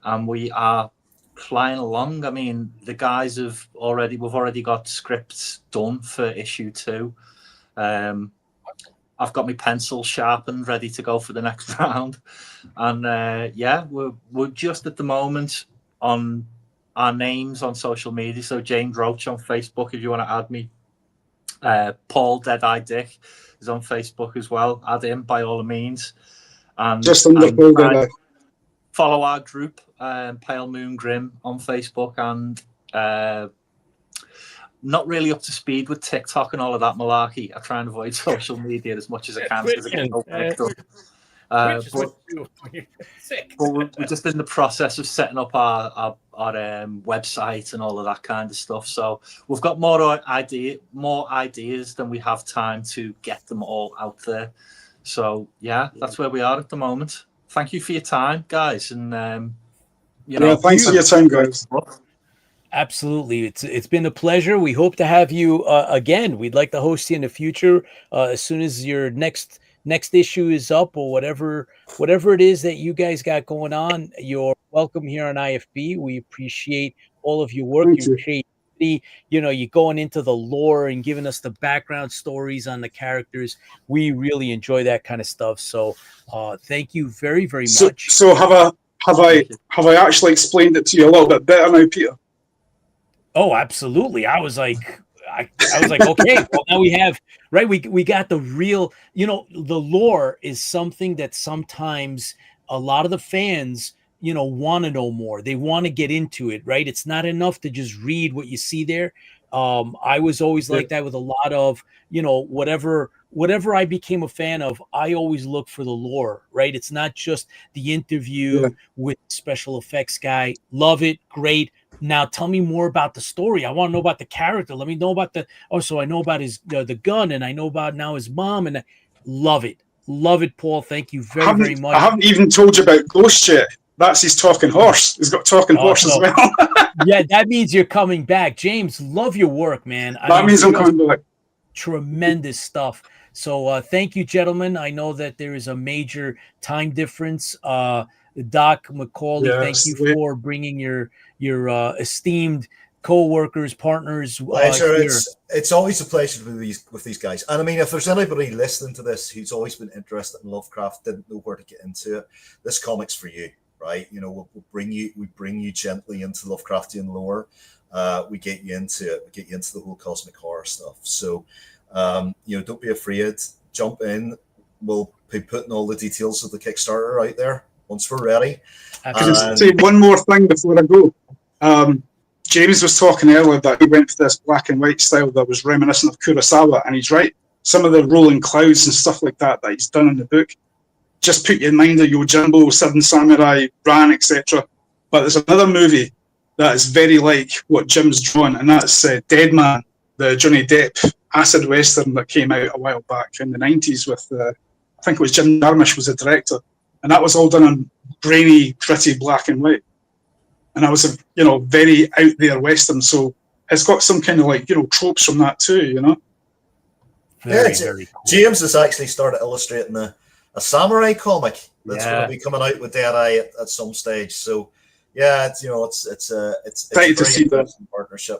and we are flying along. I mean, the guys we've already got scripts done for issue 2. I've got my pencil sharpened, ready to go for the next round, and we're just at the moment on our names on social media. So James Roach on Facebook, if you want to add me, Paul Deadeye Dick is on Facebook as well. Add him by all means. And Just under Paul Deadeye. Follow our group, Pale Moon Grimm, on Facebook, and not really up to speed with TikTok and all of that malarkey. I try and avoid social media as much as I can. But we're just in the process of setting up our website and all of that kind of stuff. So we've got more ideas than we have time to get them all out there. So yeah, that's where we are at the moment. Thank you for your time, guys, and thanks for your time, guys. Absolutely, it's been a pleasure. We hope to have you again. We'd like to host you in the future as soon as your next issue is up, or whatever it is that you guys got going on. You're welcome here on IFB. We appreciate all of your work, your creativity. You're going into the lore and giving us the background stories on the characters. We really enjoy that kind of stuff. So thank you very, very much. So have I actually explained it to you a little bit better now, Peter? Oh, absolutely. I was like, okay, well, now we have, right? We got the real, the lore is something that sometimes a lot of the fans, want to know more. They want to get into it, right? It's not enough to just read what you see there. I was always like that with a lot of, whatever I became a fan of, I always look for the lore, right? It's not just the interview with special effects guy. Love it. Great. Now tell me more about the story. I want to know about the character. Let me know about so I know about his the gun, and I know about now his mom, and love it, Paul. Thank you very much. I haven't even told you about Ghost yet. That's his talking horse. He's got talking horse as well. Yeah, that means you're coming back, James. Love your work, man. That means I'm coming back. Tremendous stuff. So thank you, gentlemen. I know that there is a major time difference. Doc McAuley, thank you for bringing your esteemed co-workers, partners. Pleasure. It's always a pleasure with these guys. And I mean, if there's anybody listening to this who's always been interested in Lovecraft, didn't know where to get into it, this comic's for you, right? We'll bring you gently into Lovecraftian lore. We get you into it. We get you into the whole cosmic horror stuff. So, don't be afraid. Jump in. We'll be putting all the details of the Kickstarter out there once we're ready. Just say one more thing before I go. James was talking earlier that he went for this black and white style that was reminiscent of Kurosawa, and he's right. Some of the rolling clouds and stuff like that he's done in the book just put you in mind of Yojimbo, Seven Samurai, Ran, etc. But there's another movie that is very like what Jim's drawn, and that's Dead Man, the Johnny Depp acid western that came out a while back in the 90s with, I think it was Jim Jarmusch was the director. And that was all done in grainy, gritty black and white. And that was a, very out there western. So it's got some kind of tropes from that too, Very cool. James has actually started illustrating a samurai comic that's going to be coming out with Deadeye at some stage. So yeah, it's a very interesting partnership.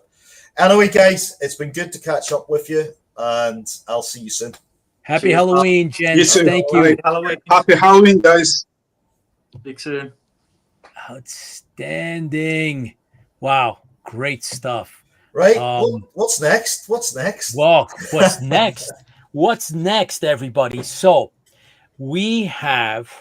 Anyway, guys, it's been good to catch up with you, and I'll see you soon. Happy Halloween, gents. Thank you. Happy Halloween, guys. Big soon. Outstanding. Wow. Great stuff. Right. What's next? Well, what's next? What's next, everybody? So we have,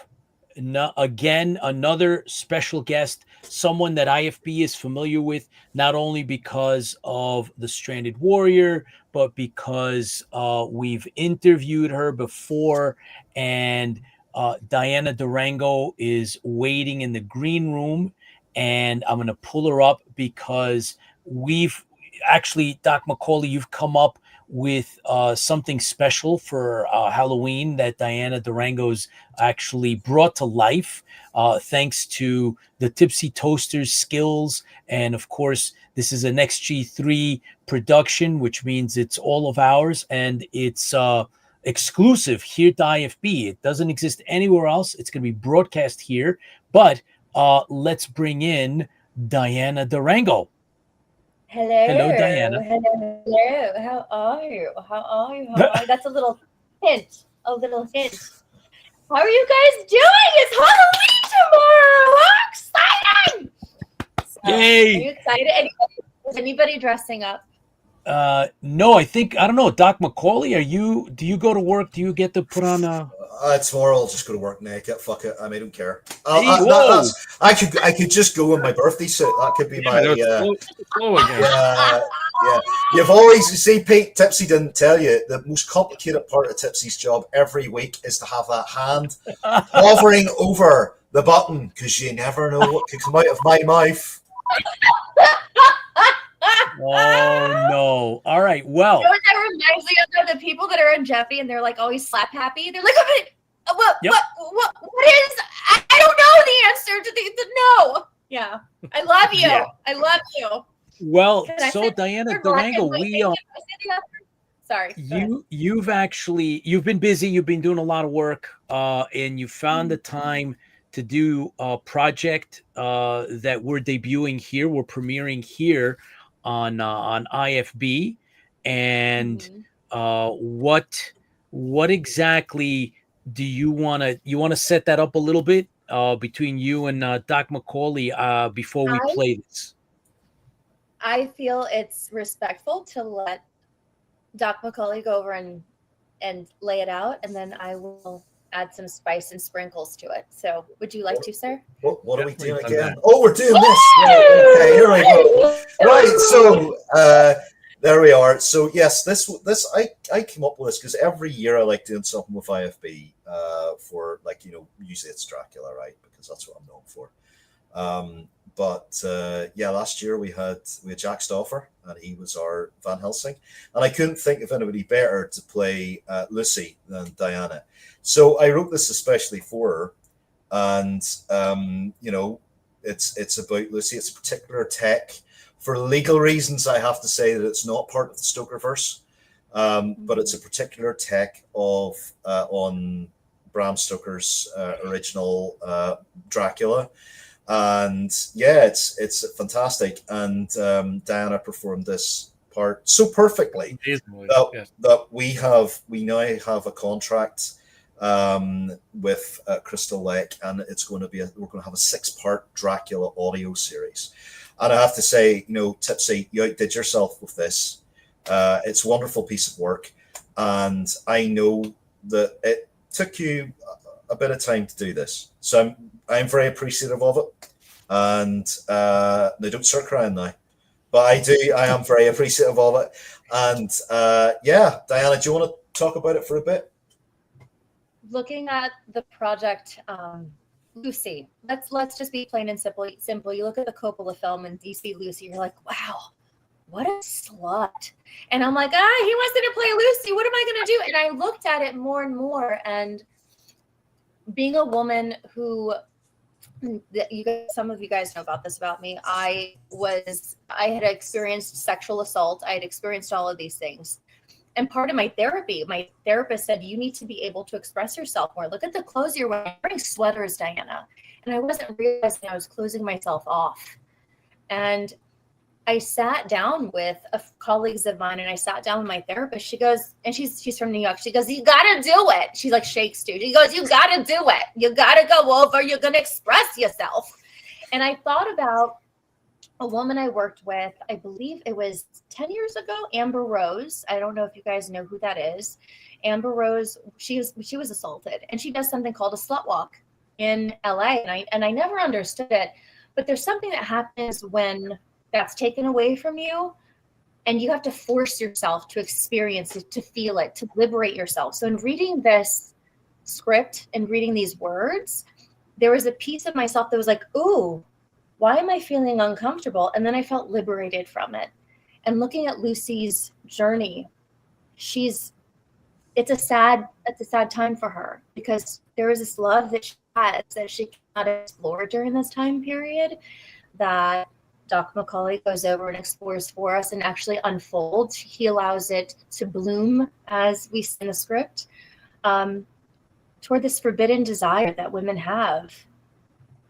again, another special guest, someone that IFB is familiar with, not only because of The Stranded Warrior, but because we've interviewed her before, and DIANA DURANGO is waiting in the green room, and I'm going to pull her up because we've actually, Doc McAuley, you've come up with something special for Halloween that DIANA DURANGO's actually brought to life thanks to the Tipsy Toasters skills. And of course, this is an XG3 production, which means it's all of ours, and it's exclusive here to IFB. It doesn't exist anywhere else. It's going to be broadcast here, but let's bring in DIANA DURANGO. Hello, DIANA. Hello. How are you? That's a little hint. How are you guys doing? It's Halloween tomorrow. How exciting! So, Yay! Are you excited? Is anybody dressing up? No, I don't know. Doc McAuley, do you go to work? Do you get to put on a? It's more. I'll just go to work naked. Fuck it. I mean, I don't care. Whoa. I could just go in my birthday suit. That could be my. Slow again. Yeah. You've always, you see, Pete, Tipsy didn't tell you the most complicated part of Tipsy's job every week is to have that hand hovering over the button, because you never know what could come out of my mouth. Oh no! All right. Well, You know what that reminds me of? The people that are in Jeffy and they're like always slap happy. They're like, what is? I don't know the answer to the no. Yeah, I love you. Yeah. I love you. well. Can I So say DIANA your black and Durango, white we thing? Can I say the answer? Sorry. go ahead. you've been busy. You've been doing a lot of work, and you found the time to do a project that we're debuting here. We're premiering here on IFB, and what exactly do you want to set that up a little bit between you and Doc McAuley before we play this? I feel it's respectful to let Doc McAuley go over and lay it out, and then I will add some spice and sprinkles to it. So would you like to, sir? What are we Definitely doing done again? that. Oh, we're doing this. Right, okay, here we go. Right, so there we are. So yes, this I came up with this because every year I like doing something with IFB for, like, usually it's Dracula, right? Because that's what I'm known for. But last year we had Jack Stauffer, and he was our Van Helsing, and I couldn't think of anybody better to play Lucy than Diana. So I wrote this especially for her, and it's about Lucy. It's a particular tech. For legal reasons, I have to say that it's not part of the Stokerverse, but it's a particular tech of on Bram Stoker's original Dracula. And yeah, it's fantastic. And Diana performed this part so perfectly that we now have a contract with Crystal Lake, and we're going to have a 6-part Dracula audio series. And I have to say, Tipsy, you outdid yourself with this. It's a wonderful piece of work, and I know that it took you a bit of time to do this, so I'm very appreciative of it. And they don't start crying now, but I am very appreciative of it. And Diana, do you want to talk about it for a bit? Looking at the project, Lucy, let's just be plain and simple. You look at the Coppola film and you see Lucy, you're like, wow, what a slut. And I'm like, he wants me to play Lucy. What am I going to do? And I looked at it more and more, and being a woman who, some of you guys know about this about me. I had experienced sexual assault. I had experienced all of these things. And part of my therapist said, you need to be able to express yourself more. Look at the clothes you're wearing. You're wearing sweaters, Diana. And I wasn't realizing I was closing myself off. And I sat down with colleagues of mine, and I sat down with my therapist. She goes, and she's from New York. She goes, you got to do it. She like shakes too. She goes, you got to do it. You got to go over. You're going to express yourself. And I thought about a woman I worked with, I believe it was 10 years ago, Amber Rose. I don't know if you guys know who that is. Amber Rose, she was assaulted, and she does something called a slut walk in LA. And I never understood it, but there's something that happens when that's taken away from you, and you have to force yourself to experience it, to feel it, to liberate yourself. So in reading this script and reading these words, there was a piece of myself that was like, ooh, why am I feeling uncomfortable? And then I felt liberated from it. And looking at Lucy's journey, it's a sad time for her, because there is this love that she has that she cannot explore during this time period, that Doc McAuley goes over and explores for us and actually unfolds. He allows it to bloom, as we see in the script, toward this forbidden desire that women have,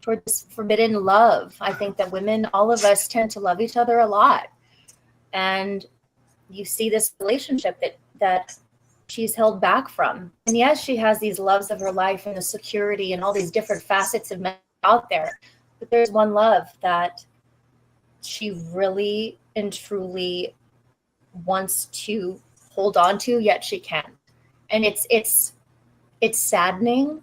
toward this forbidden love. I think that women, all of us, tend to love each other a lot. And you see this relationship that she's held back from. And yes, she has these loves of her life and the security and all these different facets of men out there. But there's one love that she really and truly wants to hold on to, yet she can't. And it's saddening.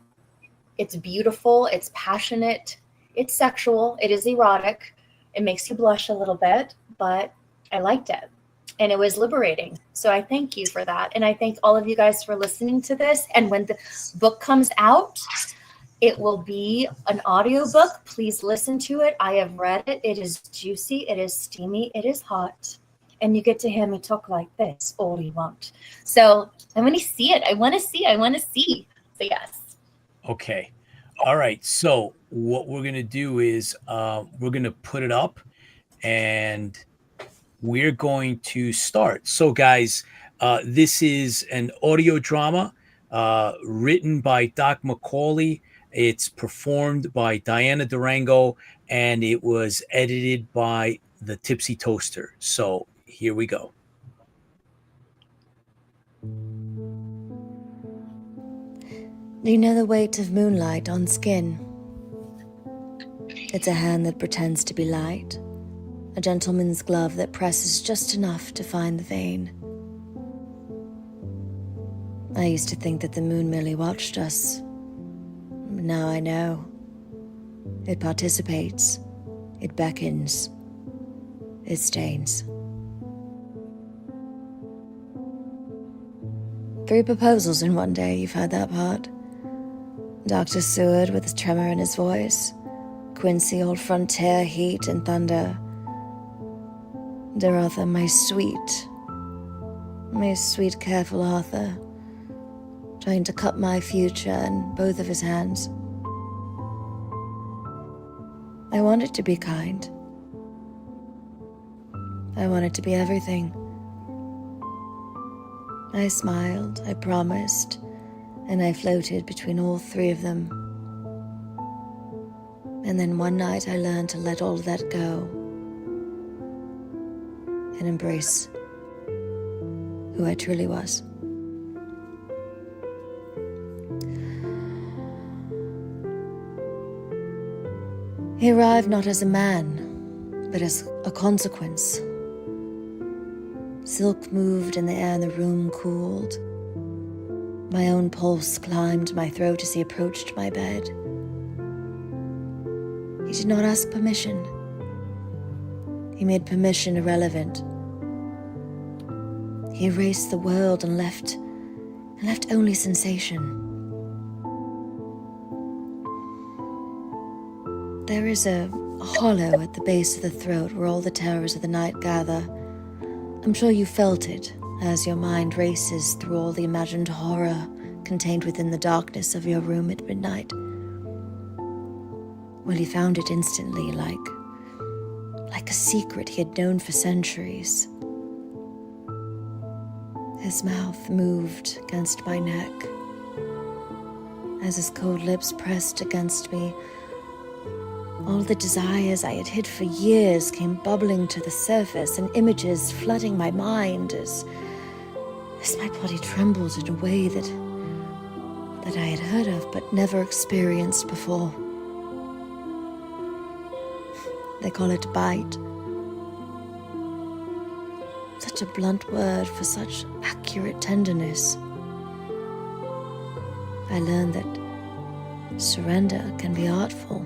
It's beautiful. It's passionate. It's sexual. It is erotic. It makes you blush a little bit, but I liked it. And it was liberating. So I thank you for that. And I thank all of you guys for listening to this. And when the book comes out, it will be an audiobook. Please listen to it. I have read it. It is juicy. It is steamy. It is hot. And you get to hear me talk like this all you want. So I want to see it. I want to see. So yes. Okay. All right. So what we're going to do is we're going to put it up and we're going to start. So guys, this is an audio drama written by Doc McAuley. It's performed by DIANA DURANGO, and it was edited by the Tipsy Toaster. So here we go. Do you know the weight of moonlight on skin? It's a hand that pretends to be light, a gentleman's glove that presses just enough to find the vein. I used to think that the moon merely watched us. Now I know. It participates, it beckons, it stains. 3 proposals in one day, you've heard that part. Dr. Seward with a tremor in his voice, Quincy old frontier heat and thunder. Dear Arthur, my sweet careful Arthur, trying to cut my future in both of his hands. I wanted to be kind. I wanted to be everything. I smiled, I promised, and I floated between all 3 of them. And then one night I learned to let all of that go and embrace who I truly was. He arrived not as a man, but as a consequence. Silk moved in the air and the room cooled. My own pulse climbed my throat as he approached my bed. He did not ask permission. He made permission irrelevant. He erased the world and left only sensation. There is a hollow at the base of the throat where all the terrors of the night gather. I'm sure you felt it as your mind races through all the imagined horror contained within the darkness of your room at midnight. Well, he found it instantly, like a secret he had known for centuries. His mouth moved against my neck. As his cold lips pressed against me, all the desires I had hid for years came bubbling to the surface, and images flooding my mind as my body trembled in a way that I had heard of but never experienced before. They call it bite. Such a blunt word for such accurate tenderness. I learned that surrender can be artful,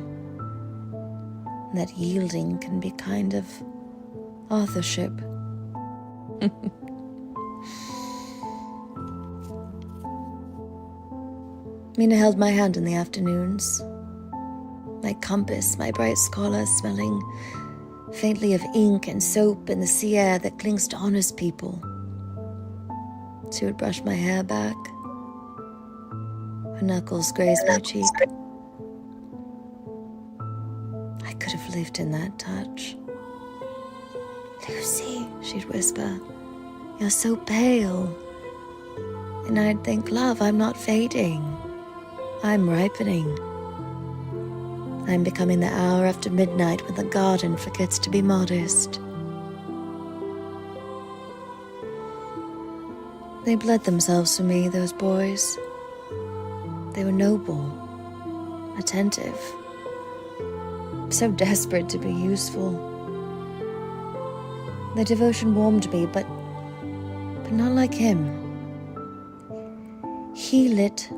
that yielding can be kind of authorship. Mina held my hand in the afternoons, my compass, my bright scholar, smelling faintly of ink and soap and the sea air that clings to honest people. She would brush my hair back. Her knuckles grazed my cheek. I could have lived in that touch. Lucy, she'd whisper, you're so pale. And I'd think, love, I'm not fading. I'm ripening. I'm becoming the hour after midnight when the garden forgets to be modest. They bled themselves for me, those boys. They were noble, attentive, so desperate to be useful. Their devotion warmed me, but but not like him. He lit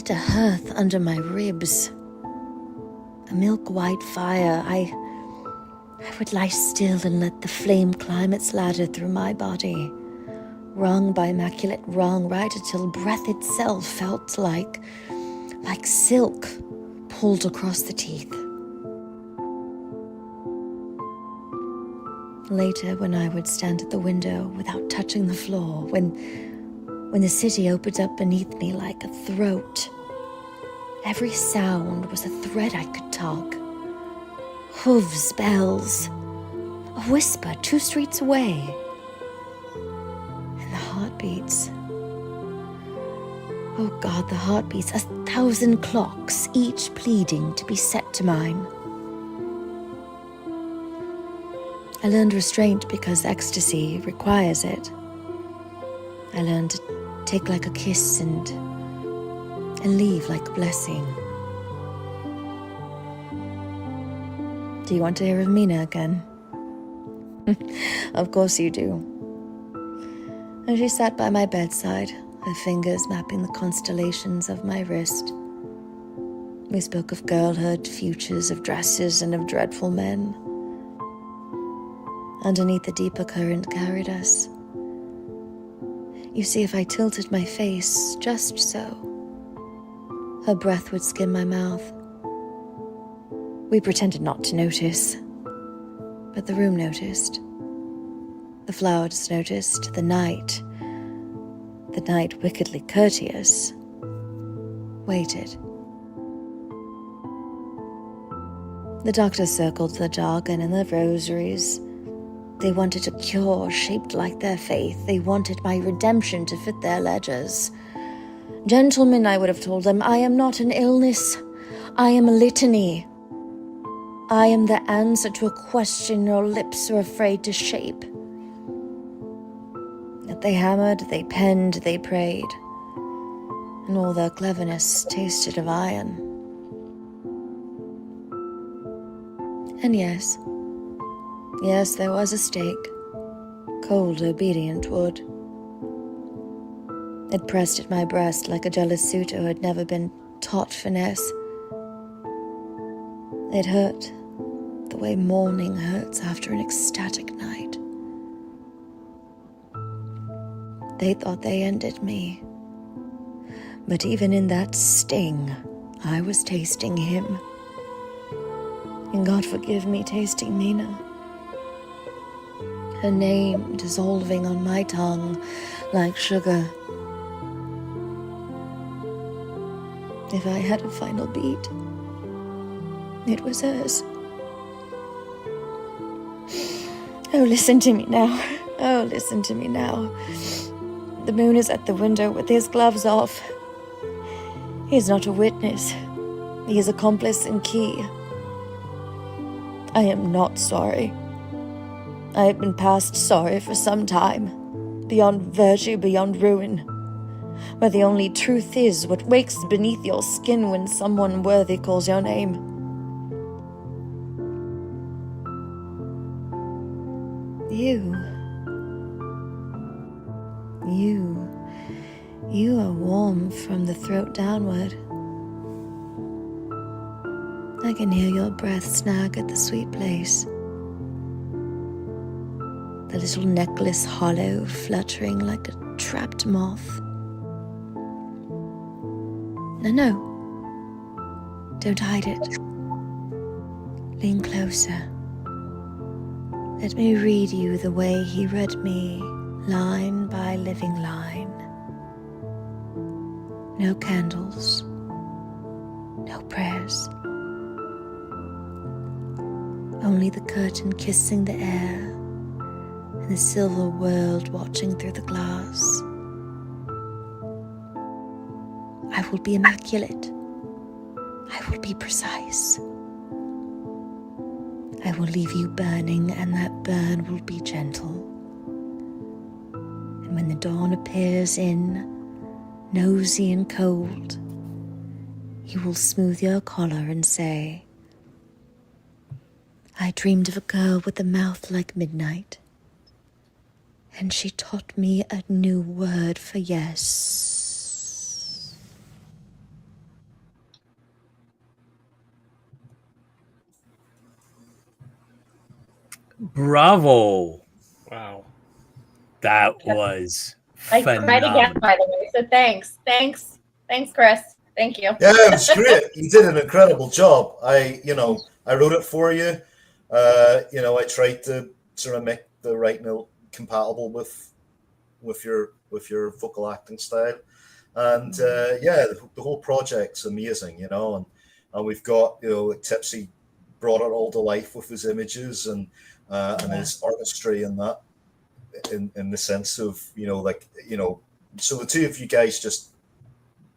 a hearth under my ribs. A milk-white fire. I would lie still and let the flame climb its ladder through my body. Wrung by immaculate wrong, right until breath itself felt like silk pulled across the teeth. Later, when I would stand at the window without touching the floor, when the city opened up beneath me like a throat, every sound was a thread I could tug. Hooves, bells, a whisper 2 streets away, and the heartbeats. Oh God, the heartbeats, 1,000 clocks, each pleading to be set to mine. I learned restraint because ecstasy requires it. I learned to take like a kiss and leave like a blessing. Do you want to hear of Mina again? Of course you do. And she sat by my bedside, her fingers mapping the constellations of my wrist. We spoke of girlhood, futures, of dresses, and of dreadful men. Underneath the deeper current carried us. You see, if I tilted my face just so, her breath would skim my mouth. We pretended not to notice, but the room noticed. The flowers noticed, the night wickedly courteous, waited. The doctors circled the jargon and the rosaries. They wanted a cure shaped like their faith. They wanted my redemption to fit their ledgers. Gentlemen, I would have told them, I am not an illness. I am a litany. I am the answer to a question your lips are afraid to shape. Yet they hammered, they penned, they prayed, and all their cleverness tasted of iron. And yes, there was a stake, cold, obedient wood. It pressed at my breast like a jealous suitor who had never been taught finesse. It hurt, the way morning hurts after an ecstatic night. They thought they ended me. But even in that sting, I was tasting him. And God forgive me tasting Mina. Her name dissolving on my tongue like sugar. If I had a final beat, it was hers. Oh, listen to me now. Oh, listen to me now. The moon is at the window with his gloves off. He is not a witness. He is accomplice and key. I am not sorry. I have been past sorry for some time, beyond virtue, beyond ruin. Where the only truth is what wakes beneath your skin when someone worthy calls your name. You are warm from the throat downward. I can hear your breath snag at the sweet place. The little necklace hollow, fluttering like a trapped moth. No, don't hide it. Lean closer. Let me read you the way he read me, line by living line. No candles, no prayers. Only the curtain kissing the air, and the silver world watching through the glass. I will be immaculate. I will be precise. I will leave you burning, and that burn will be gentle. And when the dawn appears in, nosy and cold, you will smooth your collar and say, I dreamed of a girl with a mouth like midnight, and she taught me a new word for yes. Bravo. Wow. That was I cried again, phenomenal. by the way. So thanks, Chris. Thank you. Yeah, it was great. You did an incredible job. I wrote it for you. I tried to sort of make the writing compatible with your vocal acting style, and the whole project's amazing. And we've got Tipsy brought it all to life with his images and his artistry and that, in the sense of so the two of you guys just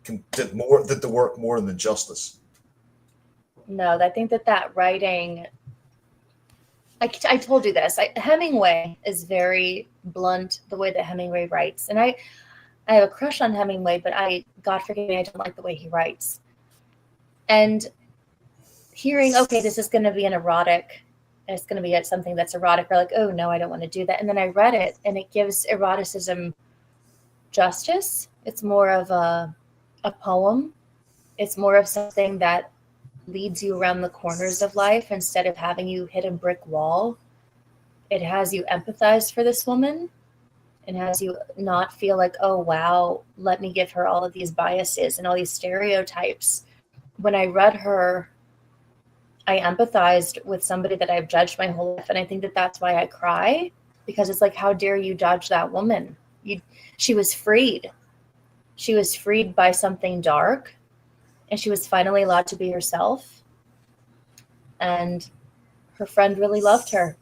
did the work more than justice. No, I think that writing, I told you this, Hemingway is very blunt, the way that Hemingway writes. And I have a crush on Hemingway, but God forgive me, I don't like the way he writes. And hearing, okay, this is going to be an erotic, and it's going to be something that's erotic, or like, oh no, I don't want to do that. And then I read it, and it gives eroticism justice. It's more of a poem. It's more of something that leads you around the corners of life instead of having you hit a brick wall. It has you empathize for this woman and has you not feel like, oh wow, let me give her all of these biases and all these stereotypes. When I read her, I empathized with somebody that I've judged my whole life, and I think that's why I cry, because it's like, how dare you judge that woman? She was freed. She was freed by something dark, and she was finally allowed to be herself. And her friend really loved her.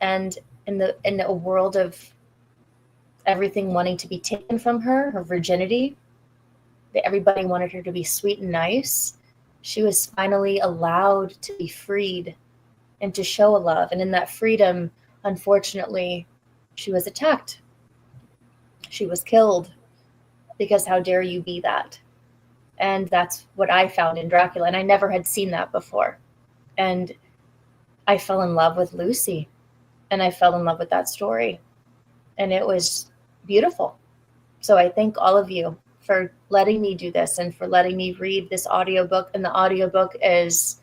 And in a world of everything wanting to be taken from her, her virginity, that everybody wanted her to be sweet and nice, she was finally allowed to be freed and to show a love. And in that freedom, unfortunately, she was attacked. She was killed, because how dare you be that? And that's what I found in Dracula. And I never had seen that before. And I fell in love with Lucy, and I fell in love with that story. And it was beautiful. So I thank all of you for letting me do this and for letting me read this audiobook. And the audiobook it's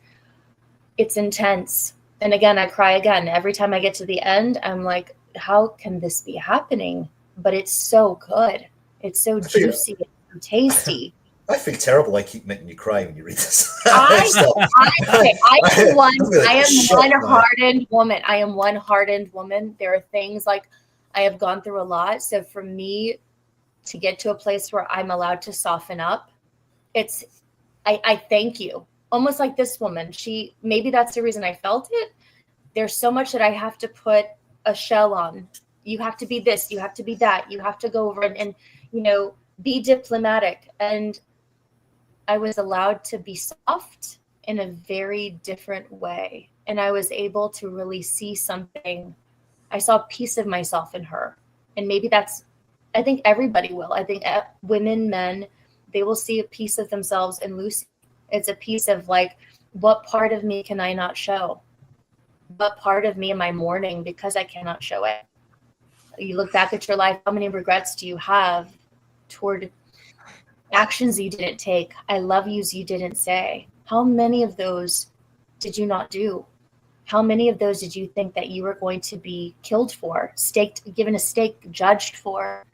intense. And again, I cry again. Every time I get to the end, I'm like, how can this be happening? But it's so good. It's so juicy and tasty. I feel terrible. I keep making you cry when you read this. I am one hardened woman. I am one hardened woman. There are things like I have gone through a lot. So for me to get to a place where I'm allowed to soften up, I thank you. Almost like this woman. Maybe that's the reason I felt it. There's so much that I have to put a shell on. You have to be this, you have to be that, you have to go over and be diplomatic. And I was allowed to be soft in a very different way. And I was able to really see something. I saw a piece of myself in her. And maybe I think everybody will. I think women, men, they will see a piece of themselves in Lucy. It's a piece of like, what part of me can I not show? What part of me am I mourning because I cannot show it? You look back at your life, how many regrets do you have toward actions you didn't take? I love yous you didn't say. How many of those did you not do? How many of those did you think that you were going to be killed for, given a stake, judged for?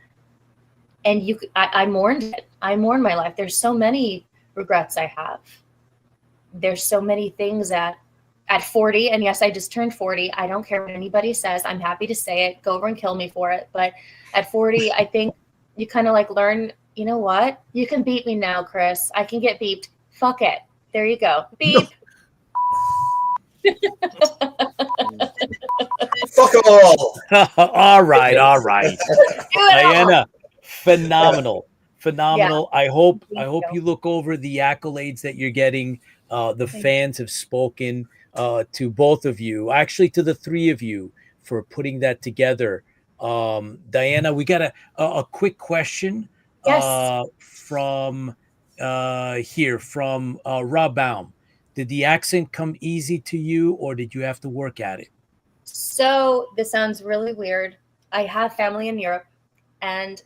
And I mourned it. I mourned my life. There's so many regrets I have. There's so many things that at 40, and yes, I just turned 40. I don't care what anybody says. I'm happy to say it. Go over and kill me for it. But at 40, I think you kind of like learn, you know what? You can beat me now, Chris. I can get beeped. Fuck it. There you go. Beep. Fuck all. all right. DIANA, phenomenal. Yeah. I hope you look over the accolades that you're getting. The fans have spoken to both of you, actually to the three of you, for putting that together. DIANA, we got a quick question from Rob Baum. Did the accent come easy to you, or did you have to work at it? So this sounds really weird. I have family in Europe, and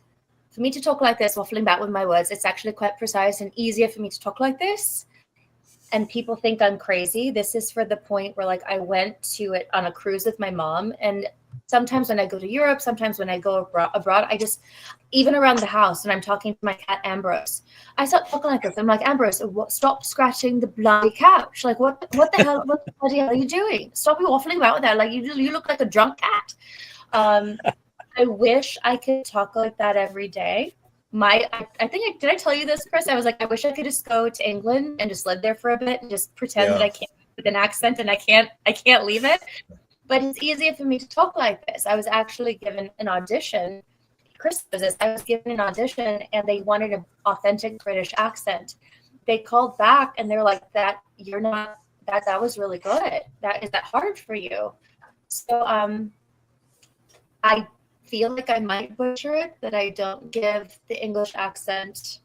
for me to talk like this, waffling back with my words, it's actually quite precise and easier for me to talk like this. And people think I'm crazy. This is for the point where, like, I went to it on a cruise with my mom, and sometimes when I go to Europe, sometimes when I go abroad, I just, even around the house, and I'm talking to my cat Ambrose, I start talking like this. I'm like, Ambrose, stop scratching the bloody couch. Like, what the hell? What the bloody hell are you doing? Stop waffling about with that. Like, you look like a drunk cat. I wish I could talk like that every day. I think did I tell you this, Chris? I was like, I wish I could just go to England and just live there for a bit and just pretend that I can't with an accent and I can't leave it. But it's easier for me to talk like this. I was actually given an audition. Chris knows this. I was given an audition and they wanted an authentic British accent. They called back and they're like, that was really good. Is that hard for you? So I feel like I might butcher it, that I don't give the English accent,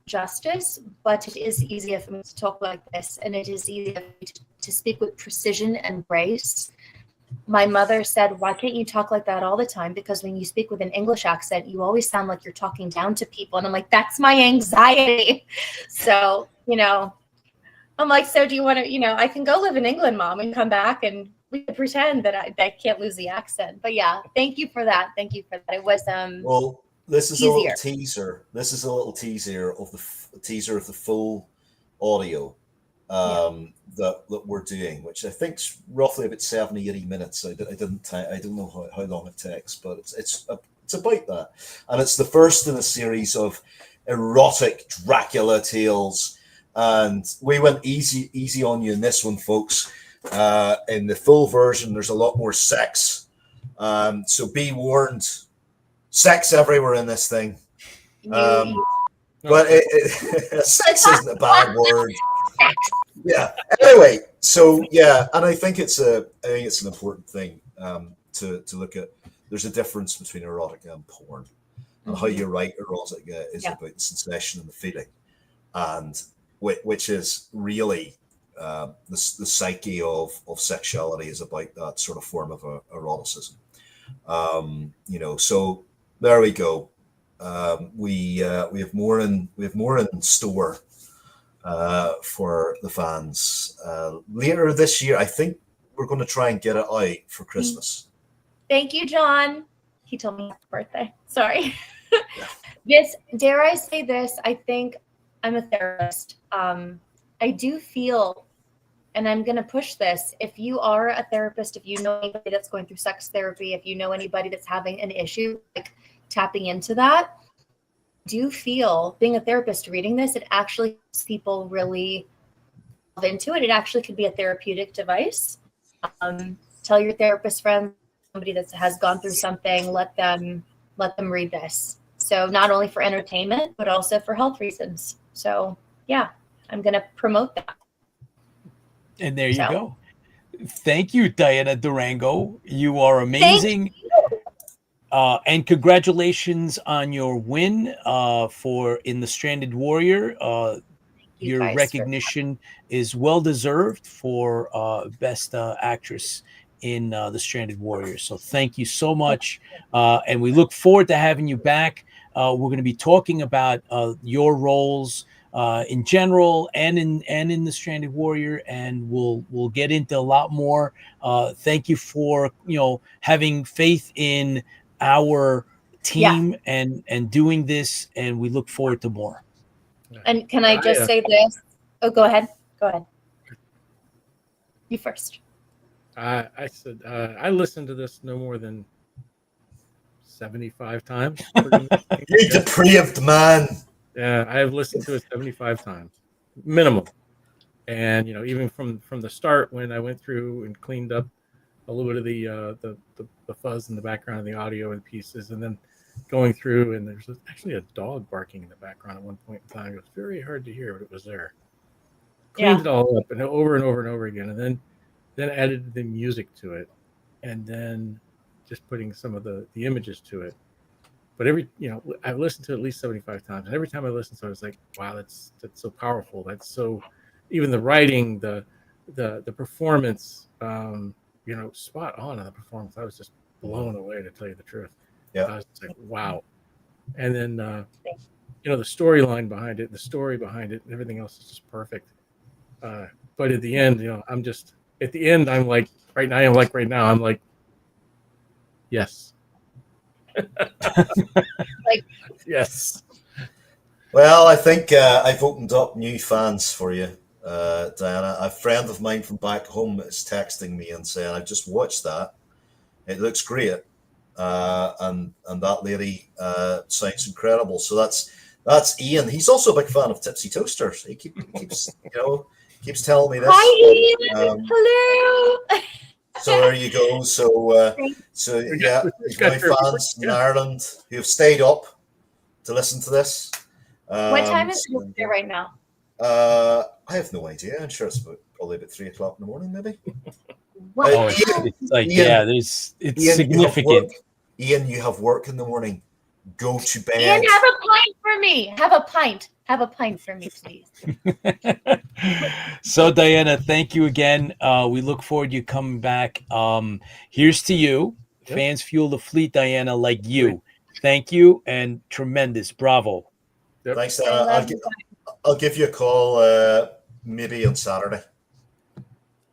justice, but it is easier for me to talk like this, and it is easier for me to speak with precision and grace. My mother said, why can't you talk like that all the time? Because when you speak with an English accent, you always sound like you're talking down to people. And I'm like, that's my anxiety. So, I'm like, so do you want to, I can go live in England, Mom, and come back and we could pretend that I can't lose the accent. But yeah, thank you for that. It was well, this is easier. a little teaser. This is a little teaser of the full audio that we're doing, which I think's roughly about 70-80 minutes. I don't know how long it takes, but it's about that, and it's the first in a series of erotic Dracula tales. And we went easy on you in this one, folks. In the full version, there's a lot more sex. So be warned, sex everywhere in this thing. But sex isn't a bad word. Yeah. Anyway, so yeah, and I think it's an important thing to look at. There's a difference between erotica and porn, and how you write erotica is about the sensation and the feeling, and which is really the psyche of sexuality is about that sort of form of eroticism. So there we go. We have more in store for the fans later this year. I think we're going to try and get it out for Christmas. Thank you, John. He told me happy birthday. Sorry. Dare I say this? I think I'm a therapist. I do feel, and I'm going to push this, if you are a therapist, if you know anybody that's going through sex therapy, if you know anybody that's having an issue, like tapping into that, do feel, being a therapist reading this, it actually helps people really delve into it. It actually could be a therapeutic device. Tell your therapist friend, somebody that has gone through something, let them read this. So not only for entertainment, but also for health reasons. So yeah, I'm going to promote that. And there you go. Thank you, DIANA DURANGO. You are amazing. And congratulations on your win for In the Stranded Warrior. Your recognition is well deserved for Best Actress in The Stranded Warrior. So thank you so much. And we look forward to having you back. We're going to be talking about your roles in general and in The Stranded Warrior, and we'll get into a lot more. Thank you for having faith in our team and doing this, and we look forward to more. And can I just say this? Oh, go ahead. You first. I said I listened to this no more than 75 times. You depraved man. Yeah, I have listened to it 75 times, minimum. And even from the start, when I went through and cleaned up a little bit of the fuzz in the background of the audio and pieces, and then going through, and there's actually a dog barking in the background at one point in time. It was very hard to hear, but it was there. Cleaned it all up and over and over and over again, and then added the music to it, and then just putting some of the images to it. But I've listened to it at least 75 times, and every time I listen to it, it's like, wow, that's so powerful. That's so, even the writing, the performance, spot on in the performance. I was just blown away, to tell you the truth. Yeah. I was like, wow. And then, the storyline behind it, the story behind it, and everything else is just perfect. But at the end, I'm like, right now, I'm like, yes. Yes. Well, I think I've opened up new fans for you, Diana. A friend of mine from back home is texting me and saying, "I've just watched that. It looks great, and that lady sounds incredible." So that's Ian. He's also a big fan of Tipsy Toasters. He keeps telling me this. Hi, Ian. Hello. So there you go. So yeah, you've got fans in Ireland who have stayed up to listen to this. What time is it there right now? I have no idea. I'm sure it's probably about 3 o'clock in the morning, maybe. Wow. It's like, Ian, it's Ian, significant. Ian, you have work in the morning. Go to bed. Ian, have a pint for me. Have a pint. Have a pint for me, please. So, Diana, thank you again. We look forward to you coming back. Here's to you. Yep. Fans fuel the fleet, Diana, like you. Thank you, and tremendous. Bravo. Yep. Thanks, Diana. I'll give you a call maybe on Saturday.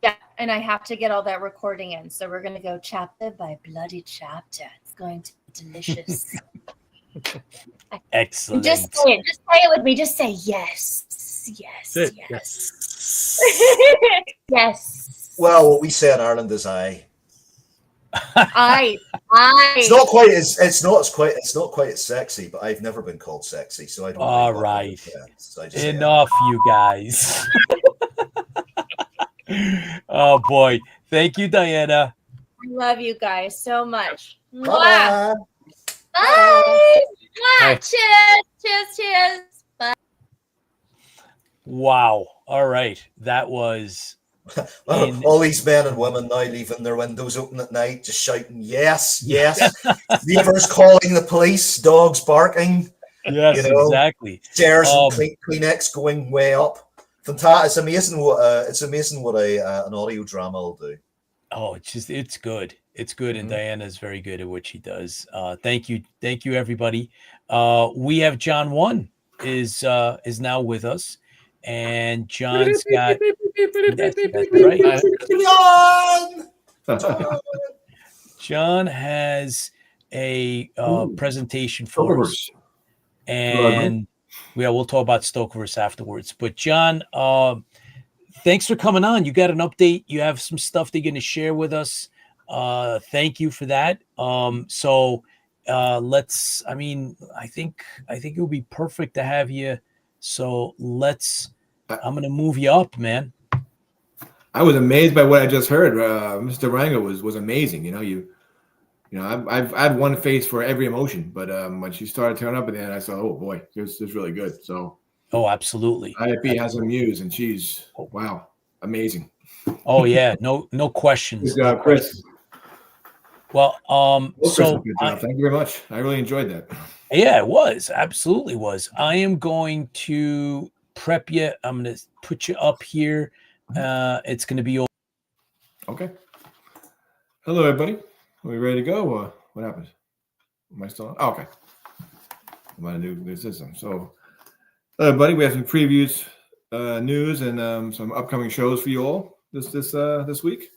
Yeah, and I have to get all that recording in. So we're going to go chapter by bloody chapter. It's going to be delicious. Excellent. Just say it. Just say it with me. Just say yes. Yes. Yes. Yes. Well, what we say in Ireland is "I." I. It's not quite as sexy, but I've never been called sexy, so I don't. All right. So I just Enough, you guys. Oh boy. Thank you, Diana. I love you guys so much. Bye. Mwah. Bye. Bye. Cheers. Bye. Wow. All right. That was all these men and women now leaving their windows open at night, just shouting, "Yes, yes." Neighbors calling the police, dogs barking. Yes, exactly. Chairs and Kleenex going way up. Fantastic! It's amazing what an audio drama will do. Oh, it's good. It's good, and Diana's very good at what she does. Thank you, everybody. We have John One is now with us, and John's got that's right. John has a presentation for us, and we'll talk about Stokerverse afterwards. But John, thanks for coming on. You got an update. You have some stuff that you're going to share with us. Thank you for that. So let's. I think it would be perfect to have you. So I'm going to move you up, man. I was amazed by what I just heard. Mr. Durango was amazing. I've had one face for every emotion, but when she started turning up at the end, I thought, oh boy, this is really good. So, oh, absolutely. IFB has a muse, and she's wow, amazing. Oh yeah, no questions. Good job, Chris. Well, so good job. Thank you very much. I really enjoyed that. Yeah, it was absolutely was. I am going to prep you. I'm going to put you up here. It's going to be okay. Hello, everybody. Are we ready to go? What happened? Am I still on? Oh, okay. I'm on a new system. So, hello, everybody. We have some previews, news, and some upcoming shows for you all this week.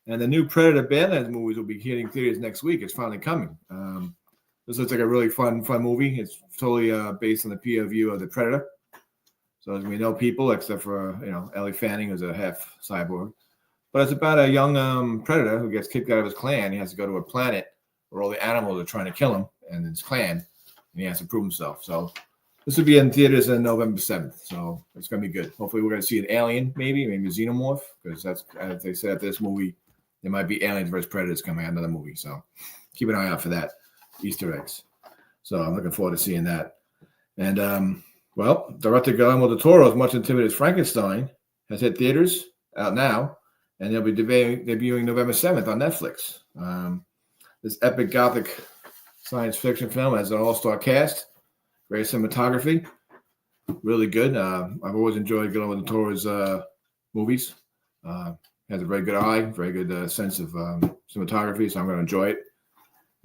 And the new Predator Badlands movies will be hitting theaters next week. It's finally coming. This looks like a really fun movie. It's totally based on the POV of the Predator. So there's gonna be no people except for Ellie Fanning, who's a half cyborg. But it's about a young predator who gets kicked out of his clan. He has to go to a planet where all the animals are trying to kill him and his clan, and he has to prove himself. So this will be in theaters on November 7th. So it's gonna be good. Hopefully we're gonna see an alien, maybe a xenomorph, because that's, as they said, this movie there might be aliens versus predators coming out, another movie. So keep an eye out for that. Easter eggs. So I'm looking forward to seeing that. And well, director Guillermo del Toro's much anticipated Frankenstein has hit theaters out now, and they'll be debuting November 7th on Netflix. This epic gothic science fiction film has an all-star cast, great cinematography, really good. I've always enjoyed Guillermo del Toro's movies. Has a very good eye, very good sense of cinematography, so I'm going to enjoy it.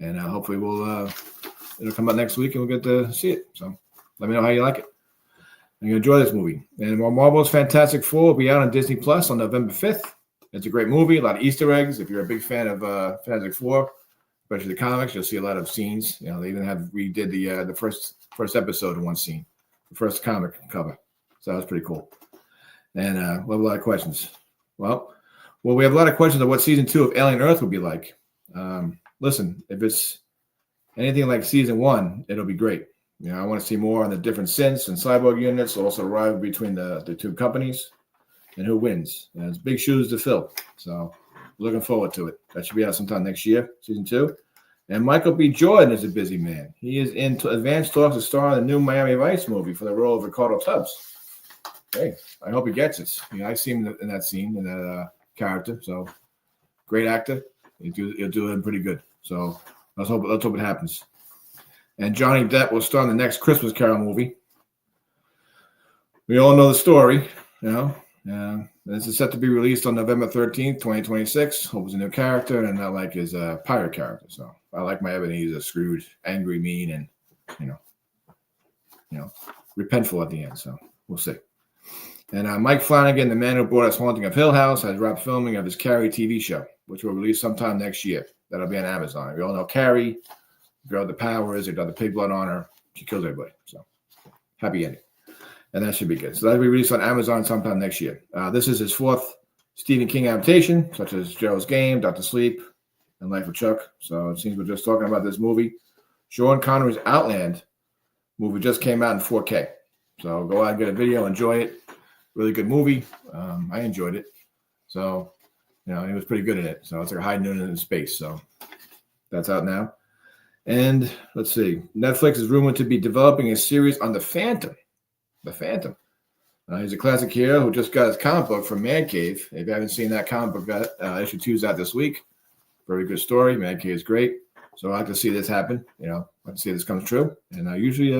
and hopefully it'll come out next week and we'll get to see it. So let me know how you like it. And you enjoy this movie. And Marvel's Fantastic Four will be out on Disney Plus on November 5th. It's a great movie, a lot of Easter eggs. If you're a big fan of Fantastic Four, especially the comics, you'll see a lot of scenes. You know, they even redid the first episode in one scene, the first comic cover. So that was pretty cool. And we'll have a lot of questions. Well, we have a lot of questions of what season 2 of Alien Earth will be like. Listen, if it's anything like season 1, it'll be great. You know, I want to see more on the different synths and cyborg units, also rival between the two companies, and who wins. And it's big shoes to fill. So looking forward to it. That should be out sometime next year, season 2. And Michael B. Jordan is a busy man. He is in advanced talks to star in the new Miami Vice movie for the role of Ricardo Tubbs. Hey, I hope he gets it. You know, I see him in that scene, in that character. So great actor. He'll do him pretty good. So let's hope it happens. And Johnny Depp will star in the next Christmas Carol movie. We all know the story, you know. This is set to be released on November 13th, 2026. Hope it's a new character, and I like his pirate character. So I like my Ebenezer Scrooge, angry, mean, and you know, repentful at the end. So we'll see. And Mike Flanagan, the man who brought us Haunting of Hill House, has wrapped filming of his Carrie TV show, which will release sometime next year. That'll be on Amazon. We all know Carrie, girl with the powers, they got the pig blood on her. She kills everybody. So happy ending. And that should be good. So that'll be released on Amazon sometime next year. This is his 4th Stephen King adaptation, such as Gerald's Game, Dr. Sleep, and Life of Chuck. So it seems we're just talking about this movie. Sean Connery's Outland movie just came out in 4K. So go out and get a video, enjoy it. Really good movie. I enjoyed it. So, you know, he was pretty good in it. So it's like hiding in space. So that's out now. And let's see. Netflix is rumored to be developing a series on the Phantom. The Phantom. He's a classic hero who just got his comic book from Man Cave. If you haven't seen that comic book, issue 2's out this week. Very good story. Man Cave is great. So I like to see this happen. You know, I like to see this come true. And usually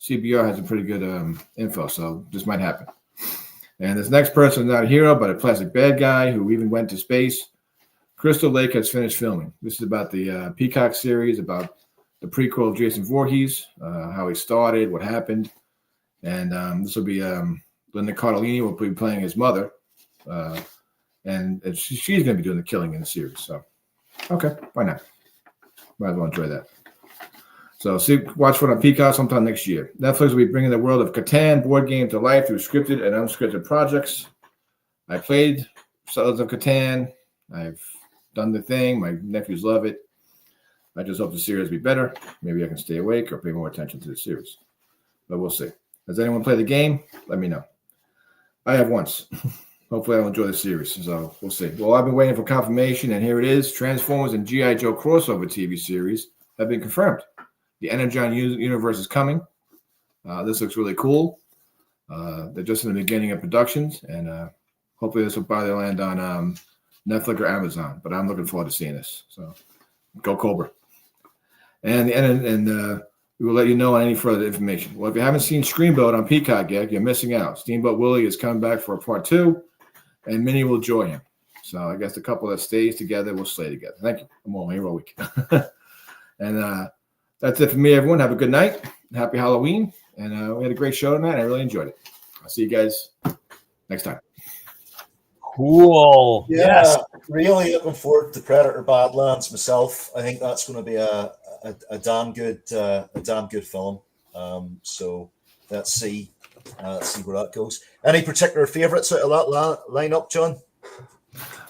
CBR has a pretty good info. So this might happen. And this next person is not a hero, but a classic bad guy who even went to space. Crystal Lake has finished filming. This is about the Peacock series, about the prequel of Jason Voorhees, how he started, what happened. And this will be Linda Cardellini will be playing his mother. And she's going to be doing the killing in the series. So, okay, why not? Might as well enjoy that. So watch for it on Peacock sometime next year. Netflix will be bringing the world of Catan board game to life through scripted and unscripted projects. I played Settlers of Catan. I've done the thing. My nephews love it. I just hope the series will be better. Maybe I can stay awake or pay more attention to the series. But we'll see. Has anyone played the game? Let me know. I have once. Hopefully I'll enjoy the series. So we'll see. Well, I've been waiting for confirmation, and here it is. Transformers and G.I. Joe crossover TV series have been confirmed. The Energon universe is coming. This looks really cool. They're just in the beginning of productions, and hopefully this will probably land on Netflix or Amazon. But I'm looking forward to seeing this. So go Cobra. And we will let you know on any further information. Well, if you haven't seen Screenboat on Peacock yet, you're missing out. Steamboat Willie is coming back for a part 2, and Minnie will join him. So I guess the couple that stays together will stay together. Thank you. I'm all here all week. And that's it for me, everyone. Have a good night. Happy Halloween. And we had a great show tonight. I really enjoyed it. I'll see you guys next time. Cool. Yeah, Yes. really looking forward to Predator Badlands myself. I think that's going to be a damn good film. So let's see where that goes. Any particular favorites out of that lineup, John?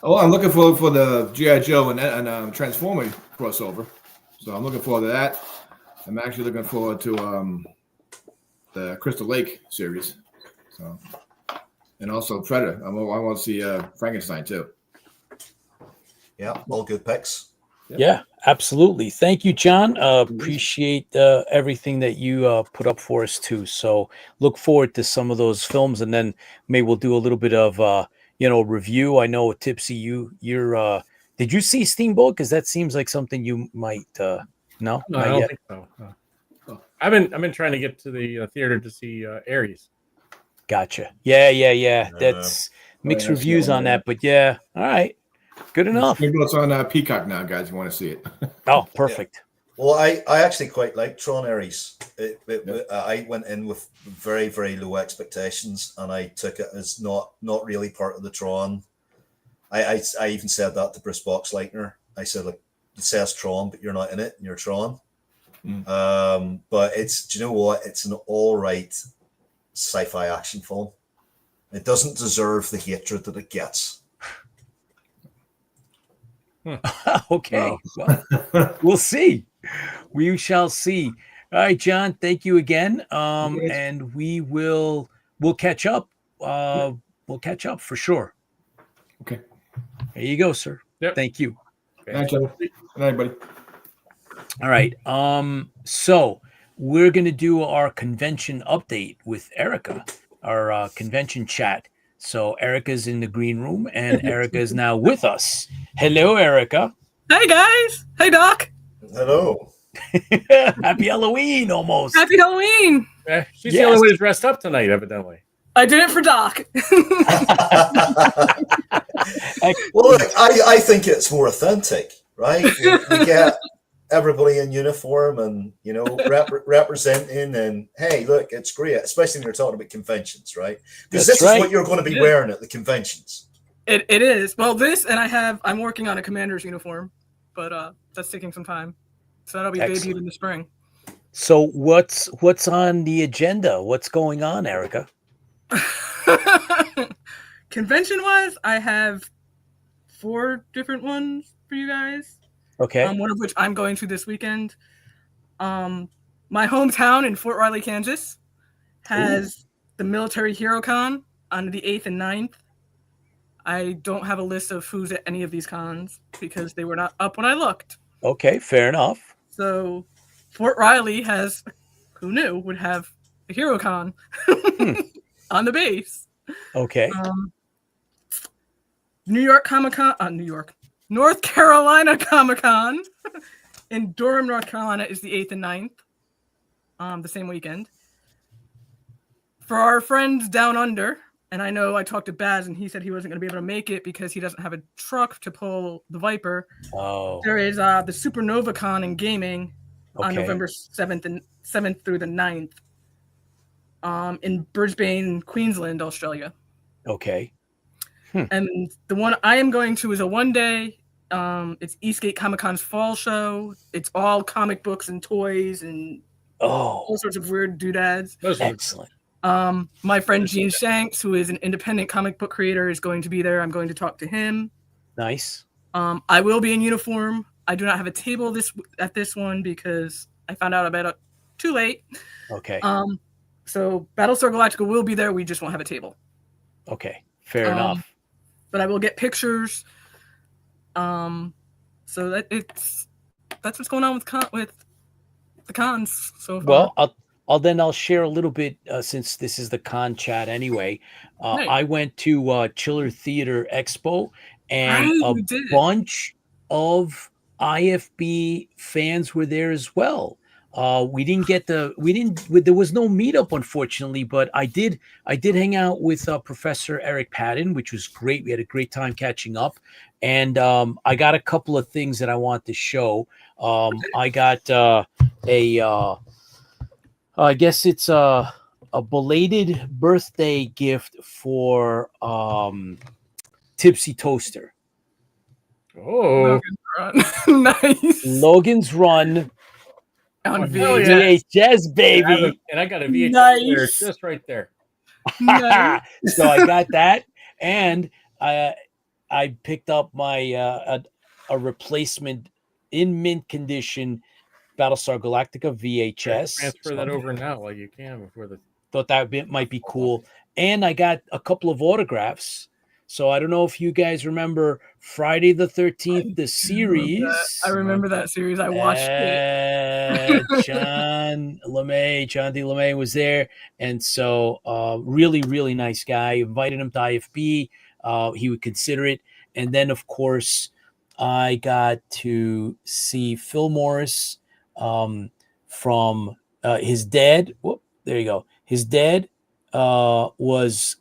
Oh, I'm looking forward for the G.I. Joe and Transformer crossover. So I'm looking forward to that. I'm actually looking forward to the Crystal Lake series. So, and also Predator. I want to see Frankenstein too. Yeah, all good picks. Yep. Yeah, absolutely. Thank you, John. Appreciate everything that you put up for us too. So look forward to some of those films, and then maybe we'll do a little bit of review. I know Tipsy, you're did you see Steamboat? Because that seems like something you might no, No, not I don't yet. think so. I've been trying to get to the theater to see Aries. Gotcha. Yeah. That's mixed yeah, reviews on that, but yeah. All right. Good enough. Maybe it's on Peacock now, guys. If you want to see it. Oh, perfect. Well, I actually quite like Tron Ares. I went in with very, very low expectations, and I took it as not really part of the Tron. I even said that to Bruce Boxleitner. I said, like, it says Tron, but you're not in it, and you're Tron. But do you know what? It's an all right sci-fi action film. It doesn't deserve the hatred that it gets. Okay. Well, we'll see. We shall see. All right, John, thank you again. And we'll catch up. We'll catch up for sure. Okay. There you go, sir. Yep. Thank you. Thank you. Good night, buddy. All right. So we're gonna do our convention update with Erika, our convention chat. So Erika's in the green room, and Erika is now with us. Hello, Erika. Hey guys. Hey Doc. Hello. Happy Halloween, almost. Happy Halloween. She's the only one who's dressed up tonight, evidently. I did it for Doc. Well, look, I think it's more authentic, right? We get everybody in uniform and, you know, representing, and hey, look, it's great, especially when you're talking about conventions, right? Because this is what you're going to be wearing at the conventions. It is. Well, this, and I'm working on a commander's uniform, but that's taking some time. So that'll be debuted in the spring. So what's on the agenda? What's going on, Erika? Convention-wise, I have 4 different ones for you guys. Okay. One of which I'm going to this weekend. My hometown in Fort Riley, Kansas, has the Military Hero Con on the 8th and 9th. I don't have a list of who's at any of these cons because they were not up when I looked. Okay, fair enough. So Fort Riley has, who knew, would have a Hero Con on the base. Okay. North Carolina Comic-Con in Durham, North Carolina is the 8th and 9th, the same weekend. For our friends down under, and I know I talked to Baz and he said he wasn't going to be able to make it because he doesn't have a truck to pull the Viper. Oh. There is the Supernova Con in gaming on November 7th through the 9th in Brisbane, Queensland, Australia. Okay. And the one I am going to is a one-day. It's Eastgate Comic-Con's fall show. It's all comic books and toys and all sorts of weird doodads. Excellent. My friend Gene Shanks, who is an independent comic book creator, is going to be there. I'm going to talk to him. Nice. I will be in uniform. I do not have a table at this one because I found out about it too late. Okay. So Battlestar Galactica will be there. We just won't have a table. Okay. Fair enough. But I will get pictures. So that's what's going on with the cons so far. Well, I'll share a little bit since this is the con chat anyway. I went to Chiller Theater Expo, and a bunch of IFB fans were there as well. There was no meetup, unfortunately, but I did hang out with Professor Eric Patton, which was great. We had a great time catching up, and I got a couple of things that I want to show. I got I guess it's a belated birthday gift for Tipsy Toaster. Oh, Nice. Logan's Run. On VHS, baby. And I got a VHS there, just right there. Nice. So I got that, and I picked up my a replacement in mint condition Battlestar Galactica VHS. Transfer that over now while you can before the. Thought that might be cool, and I got a couple of autographs. So I don't know if you guys remember Friday the 13th, the series. I remember that series. I watched it. John D. LeMay was there. And so really, really nice guy. Invited him to IFB. He would consider it. And then, of course, I got to see Phil Morris from his dad. Whoop, there you go. His dad was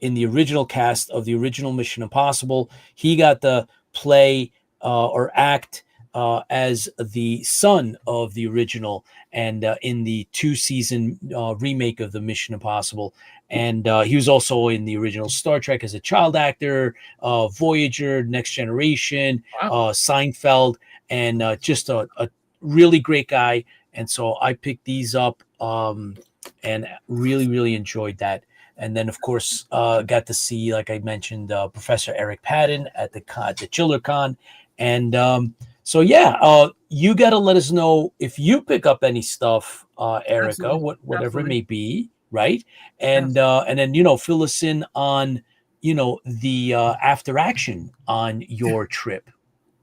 in the original cast of the original Mission Impossible. He got the play or act as the son of the original, and in the 2-season remake of the Mission Impossible. And he was also in the original Star Trek as a child actor, Voyager, Next Generation, Seinfeld, and just a really great guy. And so I picked these up and really, really enjoyed that. And then, of course, got to see, like I mentioned, Professor Eric Patton at the ChillerCon. And so, yeah, you got to let us know if you pick up any stuff, Erika, Absolutely. whatever Absolutely. it may be, right? And then, fill us in on, the after action on your trip.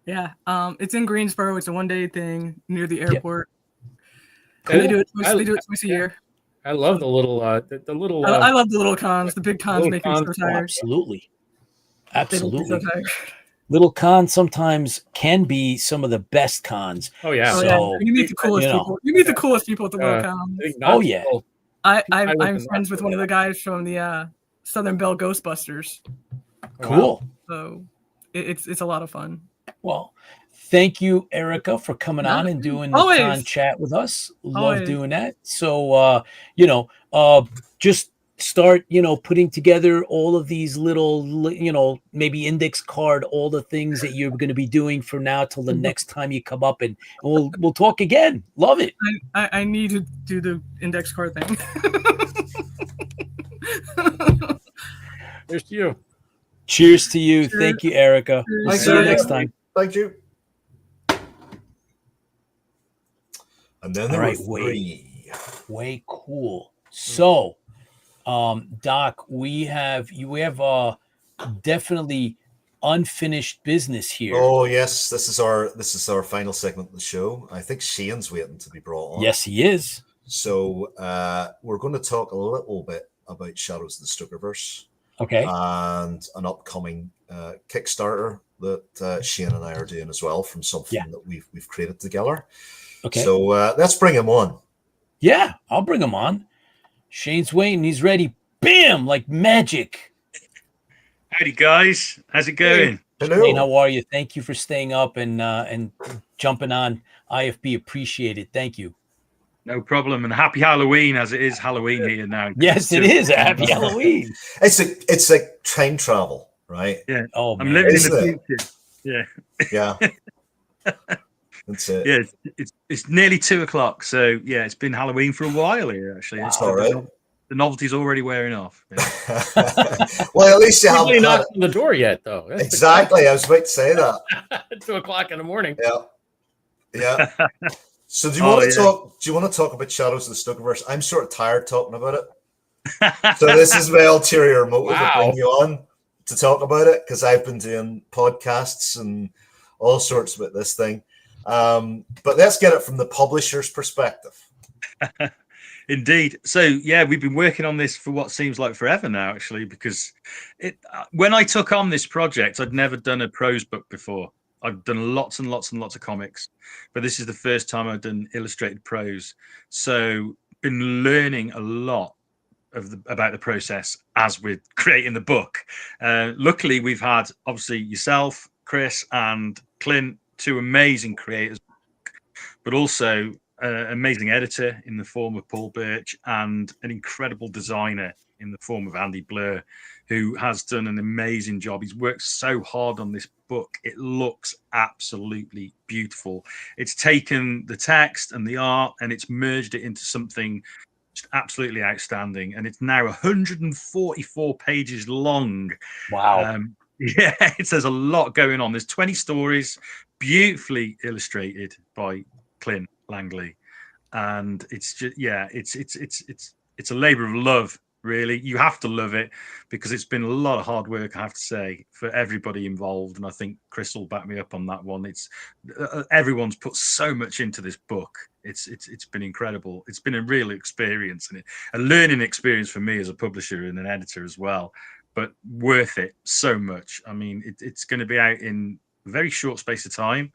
Yeah, it's in Greensboro. It's a one-day thing near the airport. Cool. They do it twice a year. I love the little the little. I love the little cons. The big cons make me so Oh, tired. absolutely. They make me so Absolutely. tired. Little cons sometimes can be some of the best cons. Oh yeah. Oh, So, yeah. You meet the coolest people. You meet the coolest people at the little cons. Oh, yeah. I'm friends with one of the guys from the Southern Belle Ghostbusters. Cool. So it's a lot of fun. Well, thank you, Erika, for coming on and doing the con chat with us. Love doing that. So, just start, putting together all of these little, maybe index card, all the things that you're going to be doing from now till the next time you come up, and we'll talk again. Love it. I need to do the index card thing. Cheers to you. Cheers to you. Cheers. Thank you, Erika. We'll see you next time. Thank you. And then there were three. Way cool. So, Doc, we have definitely unfinished business here. Oh yes, this is our final segment of the show. I think Shane's waiting to be brought on. Yes, he is. So we're going to talk a little bit about Shadows of the Stuckerverse. Okay. And an upcoming Kickstarter that Shane and I are doing as well, from something that we've created together. Okay. So let's bring him on. Yeah, I'll bring him on. Shane's waiting. He's ready. Bam! Like magic. Howdy, guys. How's it going? Hello. Shane, how are you? Thank you for staying up and jumping on IFB. Appreciate it. Thank you. No problem. And happy Halloween, as it is Halloween here now. Yes, it is. Happy Halloween. It's like time travel, right? Yeah. Oh, man. I'm living in the future. Yeah. Yeah. That's it. Yeah, it's nearly 2:00, so yeah, it's been Halloween for a while here. Actually, That's all right. The novelty's already wearing off. Yeah. Well, at least you haven't really knocked on the door yet, though. That's exactly. I was about to say that. 2:00 in the morning. Yeah. So do you want to talk? Do you want to talk about Shadows of the Stuckerverse? I'm sort of tired talking about it. So this is my ulterior motive to bring you on to talk about it, because I've been doing podcasts and all sorts about this thing. But let's get it from the publisher's perspective. Indeed. So yeah, we've been working on this for what seems like forever now, actually, because when I took on this project, I'd never done a prose book before. I've done lots and lots and lots of comics, but this is the first time I've done illustrated prose. So been learning a lot about the process as we're creating the book. Luckily, we've had obviously yourself, Chris, and Clint, two amazing creators, but also an amazing editor in the form of Paul Birch, and an incredible designer in the form of Andy Blur, who has done an amazing job. He's worked so hard on this book. It looks absolutely beautiful. It's taken the text and the art and it's merged it into something just absolutely outstanding. And it's now 144 pages long. Wow. Yeah, there's a lot going on. There's 20 stories, beautifully illustrated by Clint Langley. And it's just, it's a labor of love. Really, you have to love it, because it's been a lot of hard work, I have to say, for everybody involved. And I think Chris will back me up on that one. It's everyone's put so much into this book. It's been incredible. It's been a real experience, and a learning experience for me as a publisher and an editor as well. But worth it so much. I mean, it's going to be out in a very short space of time,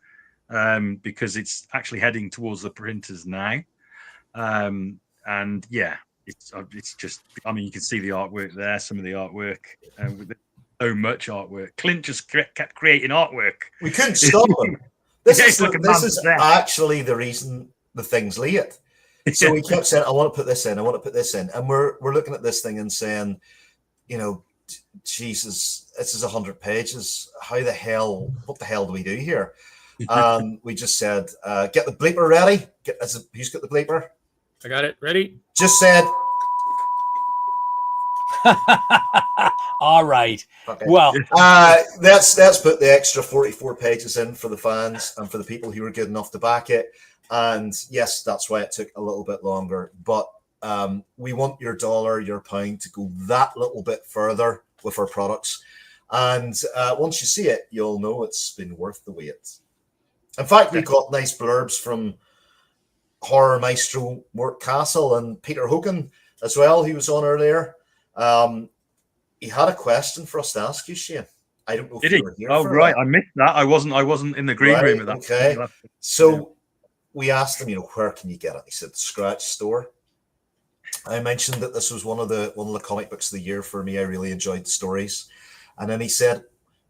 because it's actually heading towards the printers now. And yeah. It's just, I mean, you can see the artwork there, some of the artwork. so much artwork. Clint just kept creating artwork. We couldn't stop him. This Yeah, is, it's like a this man is possessed. actually the reason the thing's late. So we kept saying, I want to put this in, I want to put this in. And we're looking at this thing and saying, you know, Jesus, this is 100 pages. What the hell do we do here? We just said, get the bleeper ready. Who's got the bleeper? I got it. Ready? Just said. All right. Okay. Well, let's put the extra 44 pages in for the fans and for the people who were good enough to back it. And yes, that's why it took a little bit longer. But we want your dollar, your pound to go that little bit further with our products. And once you see it, you'll know it's been worth the wait. In fact, we got nice blurbs from horror maestro Mort Castle and Peter Hogan as well, who was on earlier. He had a question for us to ask you, Shane. I don't know if you were here. Oh, right. That. I missed that. I wasn't in the green room at that. Okay. So we asked him, where can you get it? He said the Scratch Store. I mentioned that this was one of the comic books of the year for me. I really enjoyed the stories. And then he said,